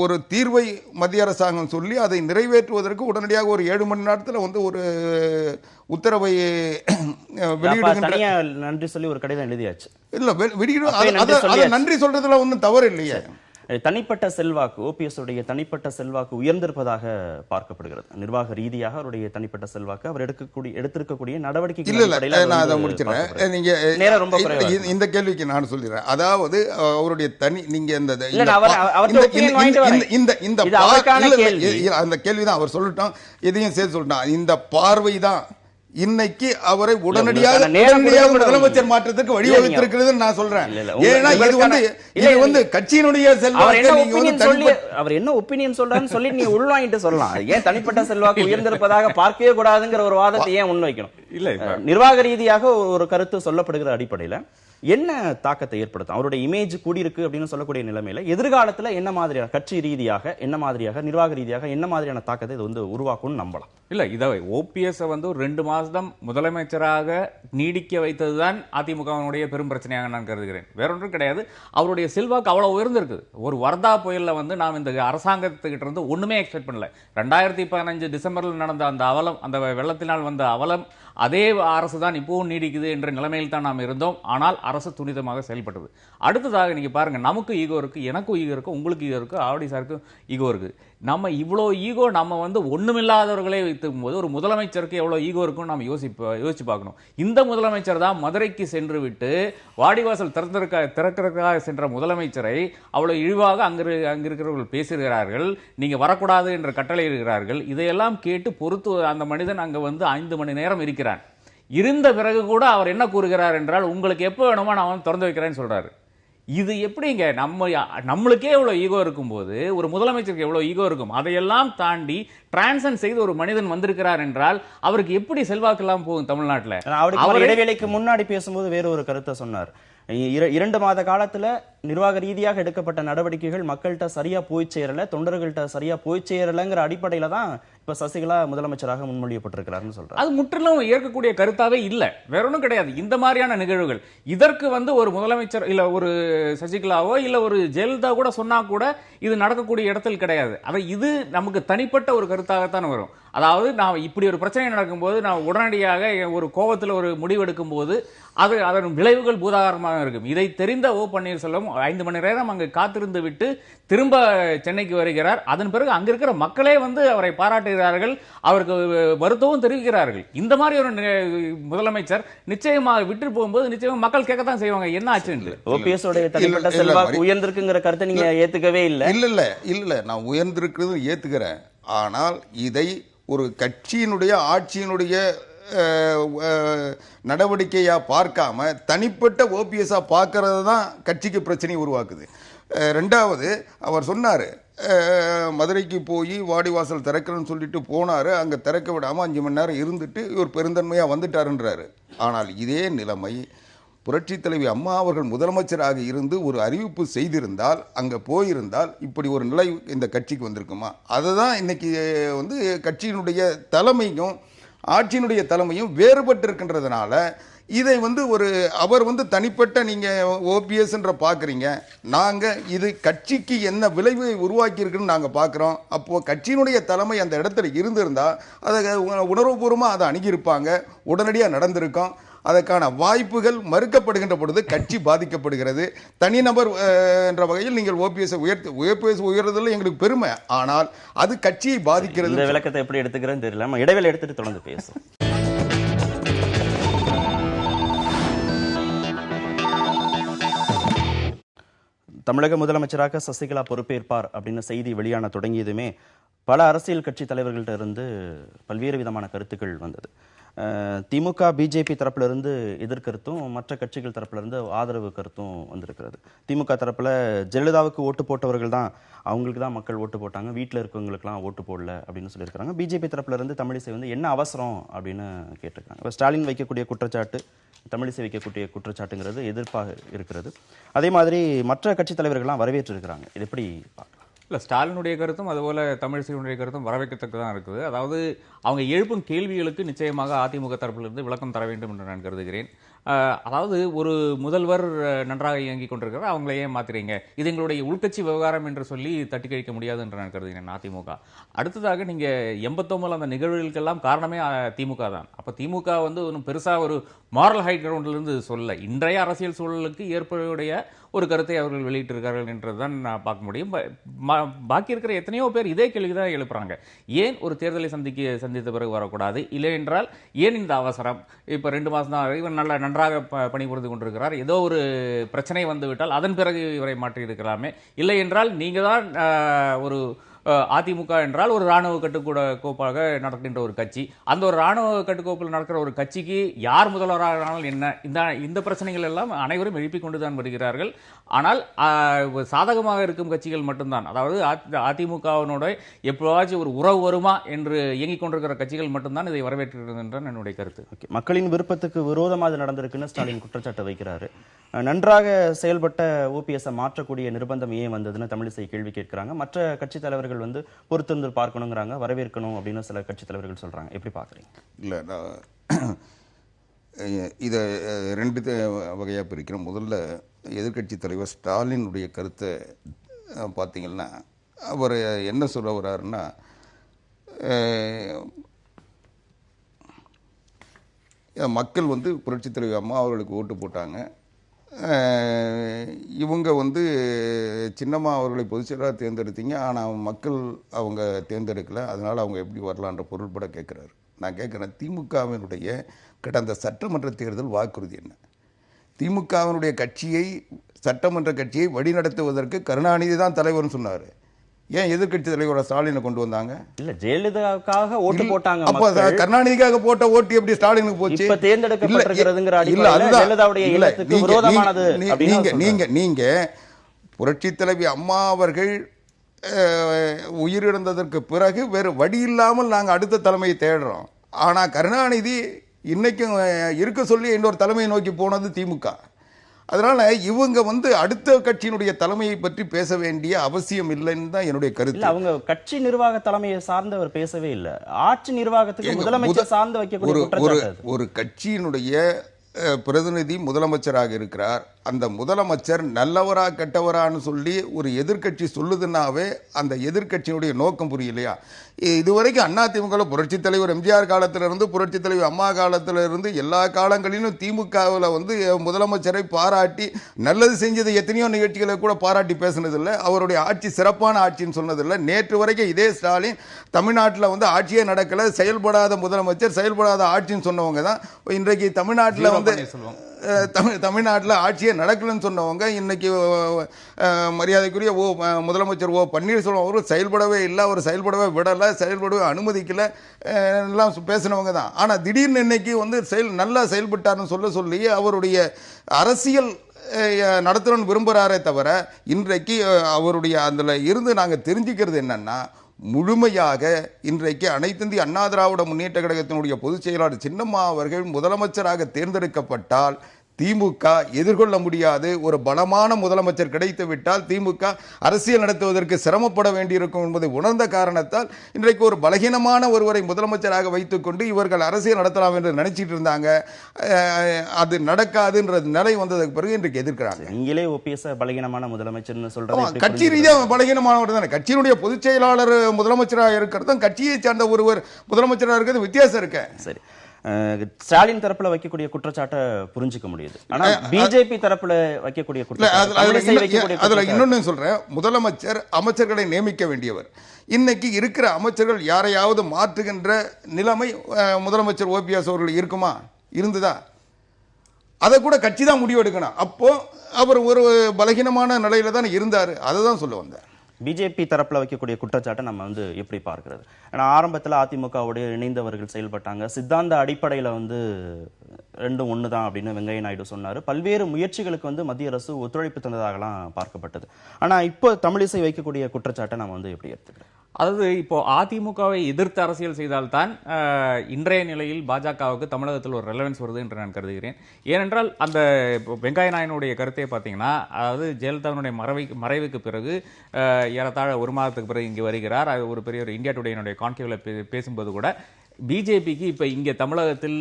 ஒரு தீர்வை மத்திய அரசாங்கம் சொல்லி அதை நிறைவேற்றுவதற்கு உடனடியாக ஒரு 7 மணி நேரத்தில் வந்து ஒரு உத்தரவை வெளியிடுகின்ற நன்றி சொல்லி ஒரு கடிதம் எழுதியாச்சு. இல்ல, நன்றி சொல்றதுல ஒன்றும் தவறு இல்லையே. தனிப்பட்ட செல்வாக்கு, ஓபிஎஸ் உடைய தனிப்பட்ட செல்வாக்கு உயர்ந்திருப்பதாக பார்க்கப்படுகிறது. நிர்வாக ரீதியாக அவருடைய தனிப்பட்ட செல்வாக்கு அவர் எடுத்திருக்கக்கூடிய நடவடிக்கை. நான் அதை முடிச்சிடறேன். நீங்க இந்த கேள்விக்கு நான் சொல்லிடுறேன். அதாவது அவருடைய நீங்க அந்த கேள்விதான் அவர் சொல்லட்டும், எதையும் சேர்த்து சொல்லட்டும். இந்த பார்வை தான் இன்னைக்கு அவரை உடனடியாக முதலமைச்சர் மாற்றத்துக்கு வழிவகுத்திருக்கிறது நான் சொல்றேன். ஏன்னா இது வந்து கட்சியினுடைய செல்வாக்கு. அவர் என்ன ஒப்பீனியன் சொல்றாருன்னு சொல்லி நீங்க உள்வாங்கிட்டு சொல்லலாம். ஏன் தனிப்பட்ட செல்வாக்கு உயர்ந்திருப்பதாக பார்க்கவே கூடாதுங்கிற ஒரு வாதத்தை ஏன் முன்வைக்கணும்? இல்ல, நிர்வாக ரீதியாக ஒரு கருத்து சொல்லப்படுகிற அடிப்படையில என்ன தாக்கத்தை ஏற்படுத்தும்? அவருடைய இமேஜ் கூடியிருக்கு அப்படின்னு சொல்லக்கூடிய நிலைமையில எதிர்காலத்துல என்ன மாதிரியான கட்சி ரீதியாக, என்ன மாதிரியாக நிர்வாக ரீதியாக என்ன மாதிரியான தாக்கத்தை இது வந்து உருவாக்கும்னு நம்பலாம்? இல்ல, இதை ஓபிஎஸ் வந்து 2 மாதம் முதலமைச்சராக நீடிக்க வைத்ததுதான் அதிமுகவினுடைய பெரும் பிரச்சனையாக நான் கருதுகிறேன். வேறொன்றும் கிடையாது. அவருடைய செல்வாக்கு அவ்வளவு உயர்ந்திருக்குது. ஒரு வர்தா புயல்ல வந்து நாம் இந்த அரசாங்கத்துக்கிட்ட இருந்து ஒண்ணுமே எக்ஸ்பெக்ட் பண்ணல. 2015 டிசம்பரில் நடந்த அந்த அவலம், அந்த வெள்ளத்தினால் வந்த அவலம், அதே அரசு தான் இப்பவும் நீடிக்குது என்ற நிலைமையில் தான் நாம் இருந்தோம். ஆனால் அரசு துரிதமாக செயல்பட்டது. அடுத்ததாக நீங்க பாருங்க, நமக்கு ஈகோ இருக்கு, எனக்கும் ஈகோ இருக்கு, உங்களுக்கு ஈகோ இருக்கு, ஆவடி சாருக்கு ஈகோ இருக்கு. நம்ம இவ்வளோ ஈகோ நம்ம வந்து ஒண்ணுமில்லாதவர்களே வைத்துக்கும் போது ஒரு முதலமைச்சருக்கு எவ்வளவு ஈகோ இருக்குன்னு நம்ம யோசிச்சு பார்க்கணும். இந்த முதலமைச்சர் தான் மதுரைக்கு சென்று விட்டு வாடிவாசல் திறக்கிறதுக்காக சென்ற முதலமைச்சரை அவ்வளவு இழிவாக அங்கிருக்கிறவர்கள் பேசுகிறார்கள். நீங்க வரக்கூடாது என்ற கட்டளை இருக்கிறார்கள். இதையெல்லாம் கேட்டு பொறுத்து அந்த மனிதன் அங்க வந்து 5 மணி நேரம் இருக்கிறான். இருந்த பிறகு கூட அவர் என்ன கூறுகிறார் என்றால், உங்களுக்கு எப்போ வேணுமோ நான் திறந்து வைக்கிறேன்னு சொல்றாரு. இது எப்படிங்க? நம்மளுக்கே எவ்வளவு ஈகோ இருக்கும் போது ஒரு முதலமைச்சருக்கு எவ்வளவு ஈகோ இருக்கும்? அதையெல்லாம் தாண்டி டிரான்சன் செய்து ஒரு மனிதன் வந்திருக்கிறார் என்றால் அவருக்கு எப்படி செல்வாக்கு எல்லாம் போகும் தமிழ்நாட்டில்? அவர் இடைவேளைக்கு முன்னாடி பேசும்போது வேற ஒரு கருத்தை சொன்னார். 2 மாத காலத்துல நிர்வாக ரீதியாக எடுக்கப்பட்ட நடவடிக்கைகள் மக்கள்கிட்ட சரியா போய் சேரல, தொண்டர்கள்ட்ட சரியா போய் சேரலங்கிற அடிப்படையில தான் இப்ப சசிகலா முதலமைச்சராக முன்மொழியப்பட்டிருக்கிறாருன்னு சொல்றாரு. அது முற்றிலும் ஏற்கக்கூடிய கருத்தாவே இல்ல. வேற ஒன்றும் கிடையாது. இந்த மாதிரியான நிகழ்வுகள் இதற்கு ஒரு முதலமைச்சர் இல்ல ஒரு சசிகலாவோ இல்ல ஒரு ஜெயலலிதா கூட சொன்னா கூட இது நடக்கக்கூடிய இடத்தில் கிடையாது. இது நமக்கு தனிப்பட்ட ஒரு கருத்தாகத்தான் வரும். அதாவது நான் இப்படி ஒரு பிரச்சனை நடக்கும்போது நான் உடனடியாக ஒரு கோபத்தில் ஒரு முடிவெடுக்கும் போது அதன் விளைவுகள் பூதாகரமாக இருக்கும். இதை தெரிந்த ஓ பன்னீர்செல்வம் 5 மணி நேரம் அங்கு காத்திருந்து விட்டு திரும்ப சென்னைக்கு வருகிறார். அதன் பிறகு அங்க இருக்கிற மக்களே அவரை பாராட்டுகிறார்கள், அவருக்கு வருத்தமும் தெரிவிக்கிறார்கள். இந்த மாதிரி ஒரு முதலமைச்சர் நிச்சயமாக விட்டு போகும்போது நிச்சயமா மக்கள் கேட்கத்தான் செய்வாங்க என்ன ஆச்சு. ஓபிஎஸ் உடைய தனிப்பட்ட செல்வாக்கு உயர்ந்திருக்குங்கிற கருத்தை நீங்க ஏத்துக்கவே இல்லை. இல்ல நான் உயர்ந்திருக்கிறது ஏத்துக்கிறேன். ஆனால் இதை ஒரு கட்சியினுடைய ஆட்சியினுடைய நடவடிக்கையா பார்க்காம தனிப்பட்ட ஓபிஎஸ்ஸா பார்க்கறது தான் கட்சிக்கு பிரச்சனை உருவாக்குது. ரெண்டாவது, அவர் சொன்னாரு மதுரைக்கு போய் வாடிவாசல் திறக்கிறேன்னு சொல்லிட்டு போனாரு, அங்க திறக்க விடாம 5 மணி நேரம் இருந்துட்டு ஒரு பெருந்தன்மையா வந்துட்டாருன்றாரு. ஆனால் இதே நிலைமை புரட்சி தலைவி அம்மா அவர்கள் முதலமைச்சராக இருந்து ஒரு அறிவிப்பு செய்திருந்தால், அங்க போயிருந்தால் இப்படி ஒரு நிலை இந்த கட்சிக்கு வந்திருக்குமா? அதுதான் இன்னைக்கு கட்சியினுடைய தலைமையும் ஆட்சியினுடைய தலைமையும் வேறுபட்டு இருக்கின்றதுனால இதை அவர் தனிப்பட்ட நீங்க ஓபிஎஸ்ன்ற பாக்குறீங்க, நாங்க இது கட்சிக்கு என்ன விளைவை உருவாக்கி இருக்குன்னு நாங்க பாக்குறோம். அப்போ கட்சியினுடைய தலைமை அந்த இடத்துல இருந்திருந்தா அதை உணர்வுபூர்வமா அதை அணுகியிருப்பாங்க, உடனடியாக நடந்திருக்கும். அதற்கான வாய்ப்புகள் மறுக்கப்படுகின்ற பொழுது கட்சி பாதிக்கப்படுகிறது. தனிநபர் என்ற வகையில் நீங்கள் ஓபிஎஸ் உயர்றதில் எங்களுக்கு பெருமை, ஆனால் அது கட்சியை பாதிக்கிறது. இந்த விளக்கத்தை எப்படி எடுத்துக்கிறேன்னு தெரியல. இடைவேளை எடுத்துட்டு தொடர்ந்து பேசும். தமிழக முதலமைச்சராக சசிகலா பொறுப்பேற்பார் அப்படின்னு செய்தி வெளியான தொடங்கியதுமே பல அரசியல் கட்சி தலைவர்கள்ட்ட இருந்து பல்வேறு விதமான கருத்துக்கள் வந்தது. திமுக பிஜேபி தரப்புல இருந்து எதிர்கருத்தும் மற்ற கட்சிகள் தரப்புல இருந்து ஆதரவு கருத்தும் வந்திருக்கிறது. திமுக தரப்புல ஜெயலலிதாவுக்கு ஓட்டு போட்டவர்கள் தான், அவங்களுக்கு தான் மக்கள் ஓட்டு போட்டாங்க, வீட்டில் இருக்கவங்களுக்குலாம் ஓட்டு போடல அப்படின்னு சொல்லியிருக்காங்க. பிஜேபி தரப்புல இருந்து தமிழிசை என்ன அவசரம் அப்படின்னு கேட்டிருக்காங்க. இப்போ ஸ்டாலின் வைக்கக்கூடிய குற்றச்சாட்டு, தமிழிசை வைக்கக்கூடிய குற்றச்சாட்டுங்கிறது எதிர்ப்பாக இருக்கிறது. அதே மாதிரி மற்ற கட்சி தலைவர்கள்லாம் வரவேற்றிருக்கிறாங்க. இது எப்படி பார்க்கலாம்? இல்லை, ஸ்டாலினுடைய கருத்தும் அதுபோல தமிழிசையினுடைய கருத்தும் வரவேற்கத்தக்கதான் இருக்குது. அதாவது அவங்க எழுப்பும் கேள்விகளுக்கு நிச்சயமாக அதிமுக தரப்பிலிருந்து விளக்கம் தர வேண்டும் என்று நான் கருதுகிறேன். அதாவது ஒரு முதல்வர் நன்றாக இயங்கிக் கொண்டிருக்கிறார், அவங்கள ஏன் மாத்துறீங்க, இது எங்களுடைய உள்கட்சி விவகாரம் என்று சொல்லி தட்டி கழிக்க முடியாது என்று நான் கருதுகிறேன் அதிமுக. அடுத்ததாக நீங்க 89 அந்த நிகழ்வுகளுக்கெல்லாம் காரணமே திமுக தான். அப்ப திமுக ஒன்றும் பெருசா ஒரு மாரல் ஹை கிரவுண்ட்ல இருந்து சொல்ல, இன்றைய அரசியல் சூழலுக்கு ஏற்புடைய ஒரு கருத்தை அவர்கள் வெளியிட்டிருக்கார்கள் என்றுதான் நான் பார்க்க முடியும். பாக்கி இருக்கிற எத்தனையோ பேர் இதே கேள்விதான் எழுப்புறாங்க. ஏன் ஒரு தேர்தலை சந்தித்த பிறகு வரக்கூடாது, இல்லை என்றால் ஏன் இந்த அவசரம்? இப்ப 2 மாசம் தான் இவர் நன்றாக பணிபுரிந்து கொண்டிருக்கிறார், ஏதோ ஒரு பிரச்சனை வந்துவிட்டால் அதன் பிறகு இவரை மாற்றி இருக்கலாமே. இல்லை என்றால் நீங்க தான் ஒரு அதிமுக என்றால் ஒரு ராணுவ கட்டுக்கோப்பாக நடக்கின்ற ஒரு கட்சி, அந்த ஒரு ராணுவ கட்டுக்கோப்பில் நடக்கிற ஒரு கட்சிக்கு யார் முதல்வரானாலும் என்ன, இந்த பிரச்சனைகள் எல்லாம் அனைவரும் எழுப்பிக் கொண்டுதான் வருகிறார்கள். ஆனால் சாதகமாக இருக்கும் கட்சிகள் மட்டும்தான், அதாவது அதிமுகவினோட எப்போவாச்சும் ஒரு உறவு வருமா என்று இயங்கிக் கொண்டிருக்கிற கட்சிகள் மட்டும்தான் இதை வரவேற்கிறது என்றான் என்னுடைய கருத்து. மக்களின் விருப்பத்துக்கு விரோதமாக இது நடந்திருக்குன்னு ஸ்டாலின் குற்றச்சாட்டை வைக்கிறாரு. நன்றாக செயல்பட்ட ஓபிஎஸ் மாற்றக்கூடிய நிர்பந்தம் ஏன் வந்ததுன்னு தமிழிசை கேள்வி கேட்கிறாங்க. மற்ற கட்சி தலைவர்கள் பொறுத்திருந்து பார்க்கணுங்கிறாங்க, வரவேற்கணும் அப்படின்னு சில கட்சி தலைவர்கள் சொல்றாங்க. எப்படி பாக்குறீங்க? இல்ல, இதை 2 வகையா பிரிக்கிறோம். முதல்ல எதிர்கட்சி தலைவர் ஸ்டாலினுடைய கருத்தை பார்த்தீங்கன்னா, அவர் என்ன சொல்ல வர்றாருன்னா, மக்கள் புரட்சி தலைவர் அம்மா அவர்களுக்கு ஓட்டு போட்டாங்க, இவங்க சின்னம்மா அவர்களை பொதுச்செயலாளராக தேர்ந்தெடுத்தீங்க, ஆனால் மக்கள் அவங்க தேர்ந்தெடுக்கல, அதனால் அவங்க எப்படி வரலான்ற பொருள்பட கேட்குறாரு. நான் கேட்குறேன், திமுகவினுடைய கடந்த சட்டமன்ற தேர்தல் வாக்குறுதி என்ன? திமுகவினுடைய சட்டமன்ற கட்சியை வழிநடத்துவதற்கு கருணாநிதி தான் தலைவர்னு சொன்னார். ஏன் எதிர்கட்சி தலைவர ஸ்டாலினை கொண்டு வந்தாங்க? இல்ல, ஜெயலலிதாவுக்காக ஓட்டு போட்டாங்க. அப்ப கருணாநிதிக்காக போட்ட ஓட்டு எப்படி ஸ்டாலினுக்கு போச்சு? இப்ப தேர்ந்தெடுக்கப்பட்டிருக்கிறதுங்கிற அடிப்படையில் ஜெயலலிதாவுடைய இல்லத்துக்கு விரோதமானது. நீங்க புரட்சி தலைவி அம்மா அவர்கள் உயிரிழந்ததற்கு பிறகு வேறு வழி இல்லாமல் நாங்க அடுத்த தலைமையை தேடுறோம். ஆனா கருணாநிதி இன்னைக்கும் இருக்க சொல்லி இன்னொரு தலைமையை நோக்கி போனது திமுக. அதனால இவங்க அடுத்த கட்சியினுடைய தலைமையை பற்றி பேச வேண்டிய அவசியம் இல்லைன்னு தான் என்னுடைய இல்ல கருத்து. அவங்க கட்சி நிர்வாக தலைமையை சார்ந்து அவர் பேசவே இல்ல. ஆட்சி நிர்வாகத்துக்கு முதலமைச்சர் சார்ந்து வைக்கக்கூடிய குற்றச்சாட்டு அது. ஒரு கட்சியினுடைய பிரதிநிதி முதலமைச்சராக இருக்கிறார். அந்த முதலமைச்சர் நல்லவரா கெட்டவரான்னு சொல்லி ஒரு எதிர்க்கட்சி சொல்லுதுன்னாவே அந்த எதிர்க்கட்சியினுடைய நோக்கம் புரியலையா? இதுவரைக்கும் அதிமுக புரட்சி தலைவர் எம்ஜிஆர் காலத்திலிருந்து புரட்சி தலைவர் அம்மா காலத்திலிருந்து எல்லா காலங்களிலும் திமுகவில் முதலமைச்சரை பாராட்டி நல்லது செஞ்சது எத்தனையோ நிகழ்ச்சிகளை கூட பாராட்டி பேசினதில்லை. அவருடைய ஆட்சி சிறப்பான ஆட்சின்னு சொன்னதில்லை. நேற்று வரைக்கும் இதே ஸ்டாலின் தமிழ்நாட்டில் ஆட்சியே நடக்கல, செயல்படாத முதலமைச்சர், செயல்படாத ஆட்சின்னு சொன்னவங்க தான் இன்றைக்கு தமிழ்நாட்டில் தமிழ்நாட்டில் ஆட்சியே நடக்கலன்னு சொன்னவங்க இன்னைக்கு மரியாதைக்குரிய முதலமைச்சர் பன்னீர்செல்வம் அவர்கள் செயல்படவே இல்லை, அவர் செயல்படவே விடலை, செயல்படவே அனுமதிக்கல எல்லாம் பேசினவங்க தான். ஆனால் திடீர்னு இன்னைக்கு நல்லா செயல்பட்டார்னு சொல்லி அவருடைய அரசியல் நடத்தணும்னு விரும்புகிறாரே தவிர இன்றைக்கு அவருடைய அதில் இருந்து நாங்கள் தெரிஞ்சுக்கிறது என்னன்னா, முழுமையாக இன்றைக்கு அனைத்திந்திய அண்ணா திராவிட முன்னேற்ற கழகத்தினுடைய பொதுச் செயலாளர் சின்னம்மா அவர்கள் முதலமைச்சராக தேர்ந்தெடுக்கப்பட்டால் திமுக எதிர்கொள்ள முடியாது. ஒரு பலமான முதலமைச்சர் கிடைத்து விட்டால் திமுக அரசியல் நடத்துவதற்கு சிரமப்பட வேண்டியிருக்கும் என்பதை உணர்ந்த காரணத்தால் இன்றைக்கு ஒரு பலகீனமான ஒருவரை முதலமைச்சராக வைத்துக்கொண்டு இவர்கள் அரசியல் நடத்தலாம் என்று நினைச்சிட்டு இருந்தாங்க. அது நடக்காதுன்ற நிலை வந்ததுக்கு பிறகு இன்றைக்கு எதிர்க்கிறாங்க. நீங்களே ஓபிஎஸ் பலகீனமான முதலமைச்சர்னு சொல்றது கட்சி ரீதியாக பலகீனமானவர் தானே. கட்சியினுடைய பொதுச் செயலாளர் முதலமைச்சராக இருக்கிறதும் கட்சியை சார்ந்த ஒருவர் முதலமைச்சராக இருக்கிறது வித்தியாசம் இருக்கு. சரி, ஸ்டாலின் தரப்புல வைக்கக்கூடிய குற்றச்சாட்டை புரிஞ்சுக்க முடியுது. ஆனா பிஜேபி தரப்புல வைக்கக்கூடிய அதுல இன்னொன்னு சொல்றேன். முதலமைச்சர் அமைச்சர்களை நியமிக்க வேண்டியவர். இன்னைக்கு இருக்கிற அமைச்சர்கள் யாரையாவது மாற்றுகின்ற நிலைமை முதலமைச்சர் ஓபிஎஸ் அவர்கள் இருக்குமா? இருந்ததா? அதை கூட கட்சி தான் முடிவு எடுக்கணும். அப்போ அவர் ஒரு பலகீனமான நிலையில தான் இருந்தார். அதை தான் சொல்ல வந்தார். பிஜேபி தரப்புல வைக்கக்கூடிய குற்றச்சாட்டை நம்ம எப்படி பார்க்கிறது? ஏன்னா ஆரம்பத்தில் அதிமுகவுடைய இணைந்தவர்கள் செயல்பட்டாங்க. சித்தாந்த அடிப்படையில் ரெண்டும் ஒன்று தான் அப்படின்னு வெங்கைய நாயுடு சொன்னார். பல்வேறு முயற்சிகளுக்கு மத்திய அரசு ஒத்துழைப்பு தந்ததாகலாம் பார்க்கப்பட்டது. ஆனால் இப்போ தமிழிசை வைக்கக்கூடிய குற்றச்சாட்டை நம்ம எப்படி எடுத்துக்கிறோம்? அதாவது இப்போ அதிமுகவை எதிர்த்து அரசியல் செய்தால்தான் இன்றைய நிலையில் பாஜகவுக்கு தமிழகத்தில் ஒரு ரெலவன்ஸ் வருது என்று நான் கருதுகிறேன். ஏனென்றால் அந்த வெங்காய நாயனுடைய கருத்தை பார்த்தீங்கன்னா, அதாவது ஜெயலலிதாவுடைய மறைவுக்கு பிறகு ஏறத்தாழ ஒரு மாதத்துக்கு பிறகு இங்கே வருகிறார். அது ஒரு பெரிய ஒரு இந்தியா டுடேனுடைய கான்க்ளேவ்ல பேசும்போது கூட பிஜேபிக்கு இப்ப இங்க தமிழகத்தில்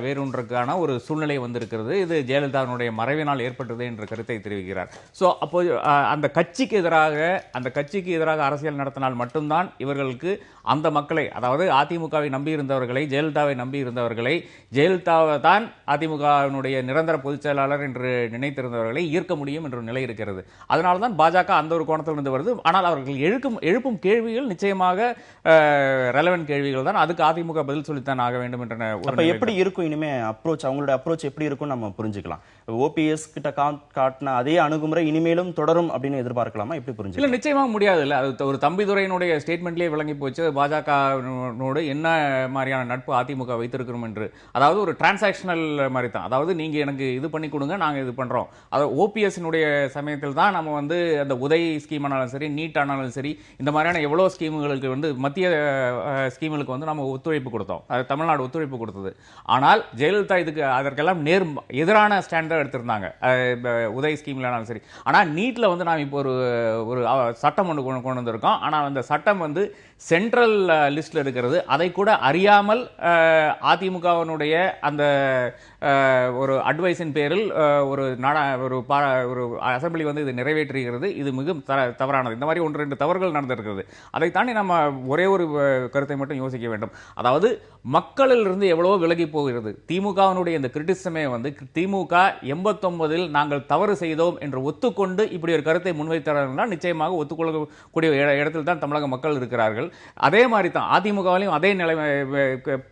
வேறொன்றுக்கான ஒரு சூழ்நிலை வந்திருக்கிறது, இது ஜெயலலிதாவுடைய மறைவினால் ஏற்பட்டது என்ற கருத்தை தெரிவிக்கிறார். சோ அப்போ அந்த கட்சிக்கு எதிராக அரசியல் நடத்தினால் மட்டும்தான் இவர்களுக்கு அந்த மக்களை, அதாவது அதிமுகவை நம்பி இருந்தவர்களை, ஜெயலலிதாவை நம்பி இருந்தவர்களை, ஜெயலலிதாவை தான் அதிமுகவினுடைய நிரந்தர பொதுச் செயலாளர் என்று நினைத்திருந்தவர்களை ஈர்க்க முடியும் என்ற நிலை இருக்கிறது. அதனால்தான் பாஜக அந்த ஒரு கோணத்திலிருந்து வருது. ஆனால் அவர்கள் எழுப்பும் கேள்விகள் நிச்சயமாக ரெலவென்ட் கேள்விகள் தான். அதுக்கு அதிமுக பதில் சொல்லித்தான் ஆக வேண்டும் என்ற. அப்ப எப்படி இருக்கும் இனிமே அப்ரோச், அவங்களோட அப்ரோச் எப்படி இருக்கும் நம்ம புரிஞ்சுக்கலாம். ஓபிஎஸ் கிட்ட காட்டின அதே அணுகுமுறை இனிமேலும் தொடரும் அப்படின்னு எதிர்பார்க்கலாமா? எப்படி புரிஞ்சு? இல்ல, நிச்சயமாக முடியாது. இல்ல, அது ஒரு தம்பிதுரையினுடைய ஸ்டேட்மெண்ட்லேயே விளங்கி போச்சு பாஜகவோடு என்ன மாதிரியான நட்பு அதிமுக வைத்திருக்கிறோம் என்று. அதாவது ஒரு டிரான்சாக்ஷனல் மாதிரி தான். அதாவது நீங்க எனக்கு இது பண்ணி கொடுங்க, நாங்க இது பண்றோம். அதாவது ஓபிஎஸ் சமயத்தில் தான் நம்ம அந்த உதய் ஸ்கீம் ஆனாலும் சரி, நீட் ஆனாலும் சரி, இந்த மாதிரியான எவ்வளவு ஸ்கீம்களுக்கு மத்திய ஸ்கீம்களுக்கு நம்ம ஒத்துழைப்பு கொடுத்தோம். தமிழ்நாடு ஒத்துழைப்பு கொடுத்தது. ஆனால் ஜெயலலிதா அதற்கெல்லாம் எதிரான ஸ்டாண்ட் எடுத்திருந்தாங்க, உதய் ஸ்கீம்ல சரி. ஆனா நீட்ல நாம் இப்போ ஒரு சட்டம் கொண்டு வந்திருக்கோம். ஆனால் அந்த சட்டம் சென்ட்ரல் லிஸ்ட்ல இருக்கிறது. அதை கூட அறியாமல் அதிமுகவினுடைய அந்த ஒரு அட்வைஸின் பேரில் ஒரு அசம்பிளி இது நிறைவேற்றுகிறது. இது மிகவும் தவறானது. இந்த மாதிரி 1-2 தவறுகள் நடந்திருக்கிறது. அதை தாண்டி நம்ம ஒரே ஒரு கருத்தை மட்டும் யோசிக்க வேண்டும். அதாவது மக்களில் இருந்து எவ்வளவோ விலகி போகிறது. திமுகவினுடைய இந்த கிரிட்டிசிசமே திமுக 89 நாங்கள் தவறு செய்தோம் என்று ஒத்துக்கொண்டு இப்படி ஒரு கருத்தை முன்வைத்தார்கள். நிச்சயமாக ஒத்துக்கொள்ளக்கூடிய இடத்தில் தான் தமிழக மக்கள் இருக்கிறார்கள். அதே மாதிரி தான் அதிமுகவிலும் அதே நிலைமை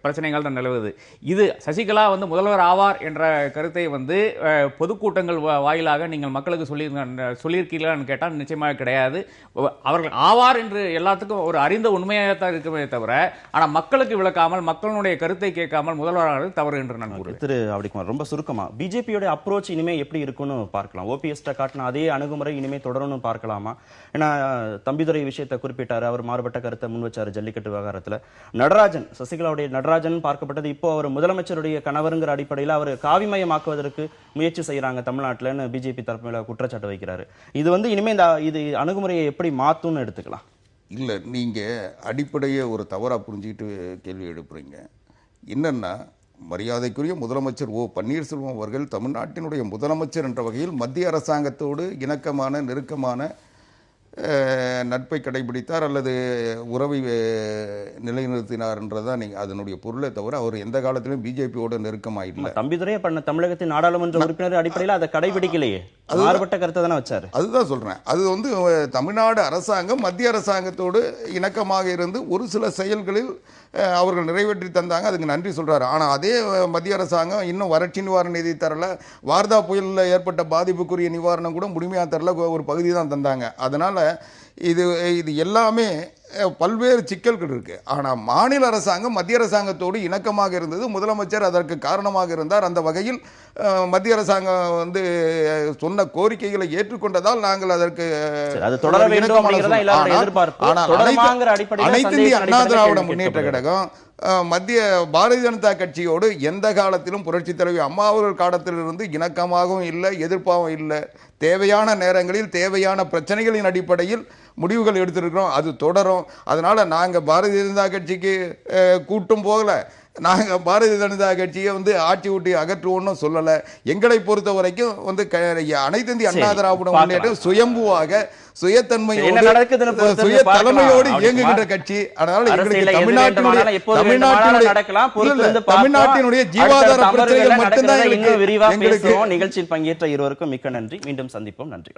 பிரச்சனைகள் தான் நிலவுது. இது சசிகலா முதல்வர் ஆவார் என்ற கருத்தை பொதுக்கூட்டங்கள் வாயிலாக நீங்கள் மக்களுக்கு சொல்லியிருக்கீங்களான்னு கேட்டால் நிச்சயமாக கிடையாது. அவர்கள் ஆவார் என்று எல்லாத்துக்கும் ஒரு அறிந்த உண்மையாக தான் இருக்குமே தவிர, ஆனால் மக்களுக்கு விளக்க கேட்காமல் மக்களுடைய கருத்தை கேட்காமல் முதல்வராக தவறு என்று நான் கூறுவேன். திரு ஆவடிக்குமார், ரொம்ப சுருக்கமா பிஜேபியோட அப்ரோச் இனிமே எப்படி இருக்குன்னு பார்க்கலாம். ஓபிஎஸ் காட்டின அதே அணுகுமுறை இனிமே தொடரணும்னு பார்க்கலாமா? ஏன்னா தம்பிதுரை விஷயத்தை குறிப்பிட்டாரு, அவர் மாறுபட்ட கருத்தை முன் வச்சாரு ஜல்லிக்கட்டு விவகாரத்துல. நடராஜன், சசிகலாவுடைய நடராஜன் பார்க்கப்பட்டது, இப்போ அவர் முதலமைச்சருடைய கணவருங்கிற அடிப்படையில் அவர் காவிமயமாக்குவதற்கு முயற்சி செய்யறாங்க தமிழ்நாட்டில்னு பிஜேபி தரப்புல குற்றச்சாட்டு வைக்கிறாரு. இது இனிமே இது அணுகுமுறையை எப்படி மாத்தும்னு எடுத்துக்கலாம்? இல்லை, நீங்கள் அடிப்படையை ஒரு தவறாக புரிஞ்சுக்கிட்டு கேள்வி எழுப்புறீங்க. என்னென்னா, மரியாதைக்குரிய முதலமைச்சர் ஓ பன்னீர்செல்வம் அவர்கள் தமிழ்நாட்டினுடைய முதலமைச்சர் என்ற வகையில் மத்திய அரசாங்கத்தோடு இணக்கமான நெருக்கமான நட்பை கடைபிடித்தார் அல்லது உறவை நிலைநிறுத்தினார் என்றதான் அதனுடைய பொருளை தவிர அவர் எந்த காலத்திலும் பிஜேபியோட நெருக்கமாயிடல. தம்பிதுரை பண்ண தமிழகத்தின் நாடாளுமன்ற உறுப்பினர் அடிப்படையில் அதை கடைபிடிக்கலையே, மாறுபட்ட கருத்தை தானே வச்சாரு. அதுதான் சொல்றேன். அது தமிழ்நாடு அரசாங்கம் மத்திய அரசாங்கத்தோடு இணக்கமாக இருந்து ஒரு சில செயல்களில் அவர்கள் நிறைவேற்றி தந்தாங்க, அதுக்கு நன்றி சொல்றாரு. ஆனால் அதே மத்திய அரசாங்கம் இன்னும் வறட்சி நிவாரண நிதி தரல, வார்தா புயலில் ஏற்பட்ட பாதிப்புக்குரிய நிவாரணம் கூட முழுமையாக தரல, ஒரு பகுதி தான் தந்தாங்க. அதனால இது எல்லாமே பல்வேறு சிக்கல்கள் இருக்கு. ஆனால் மாநில அரசாங்கம் மத்திய அரசாங்கத்தோடு இணக்கமாக இருந்தது, முதலமைச்சர் அதற்கு காரணமாக இருந்தார். அந்த வகையில் மத்திய அரசாங்கம் சொன்ன கோரிக்கைகளை ஏற்றுக்கொண்டதால் நாங்கள் அதற்கு அனைத்து இந்திய அண்ணா திராவிட முன்னேற்ற கழகம் மத்திய பாரதிய ஜனதா கட்சியோடு எந்த காலத்திலும் புரட்சி தலைவி அம்மா அவர்கள் காலத்திலிருந்து இணக்கமாகவும் இல்லை, எதிர்ப்பாகவும் இல்லை. தேவையான நேரங்களில் தேவையான பிரச்சனைகளின் அடிப்படையில் முடிவுகள் எடுத்திருக்கிறோம், அது தொடரும். அதனால நாங்கள் பாரதிய ஜனதா கட்சிக்கு கூட்டும் போகல, நாங்கள் பாரதிய ஜனதா கட்சியை ஆட்சி விட்டு அகற்றுவோம்னு சொல்லலை. எங்களை பொறுத்த வரைக்கும் அனைத்து இந்திய அண்ணா திராவிட முன்னேற்றம் சுயம்புவாக சுயத்தன்மையோடு சுய தலைமையோடு இயங்குகின்ற கட்சி. அதனால எங்களுக்கு தமிழ்நாட்டினுடைய ஜீவாதார பிரச்சனைகள் மட்டும்தான் விரிவாக நிகழ்ச்சியில் பங்கேற்ற இருவருக்கும் மிக்க நன்றி. மீண்டும் சந்திப்போம். நன்றி.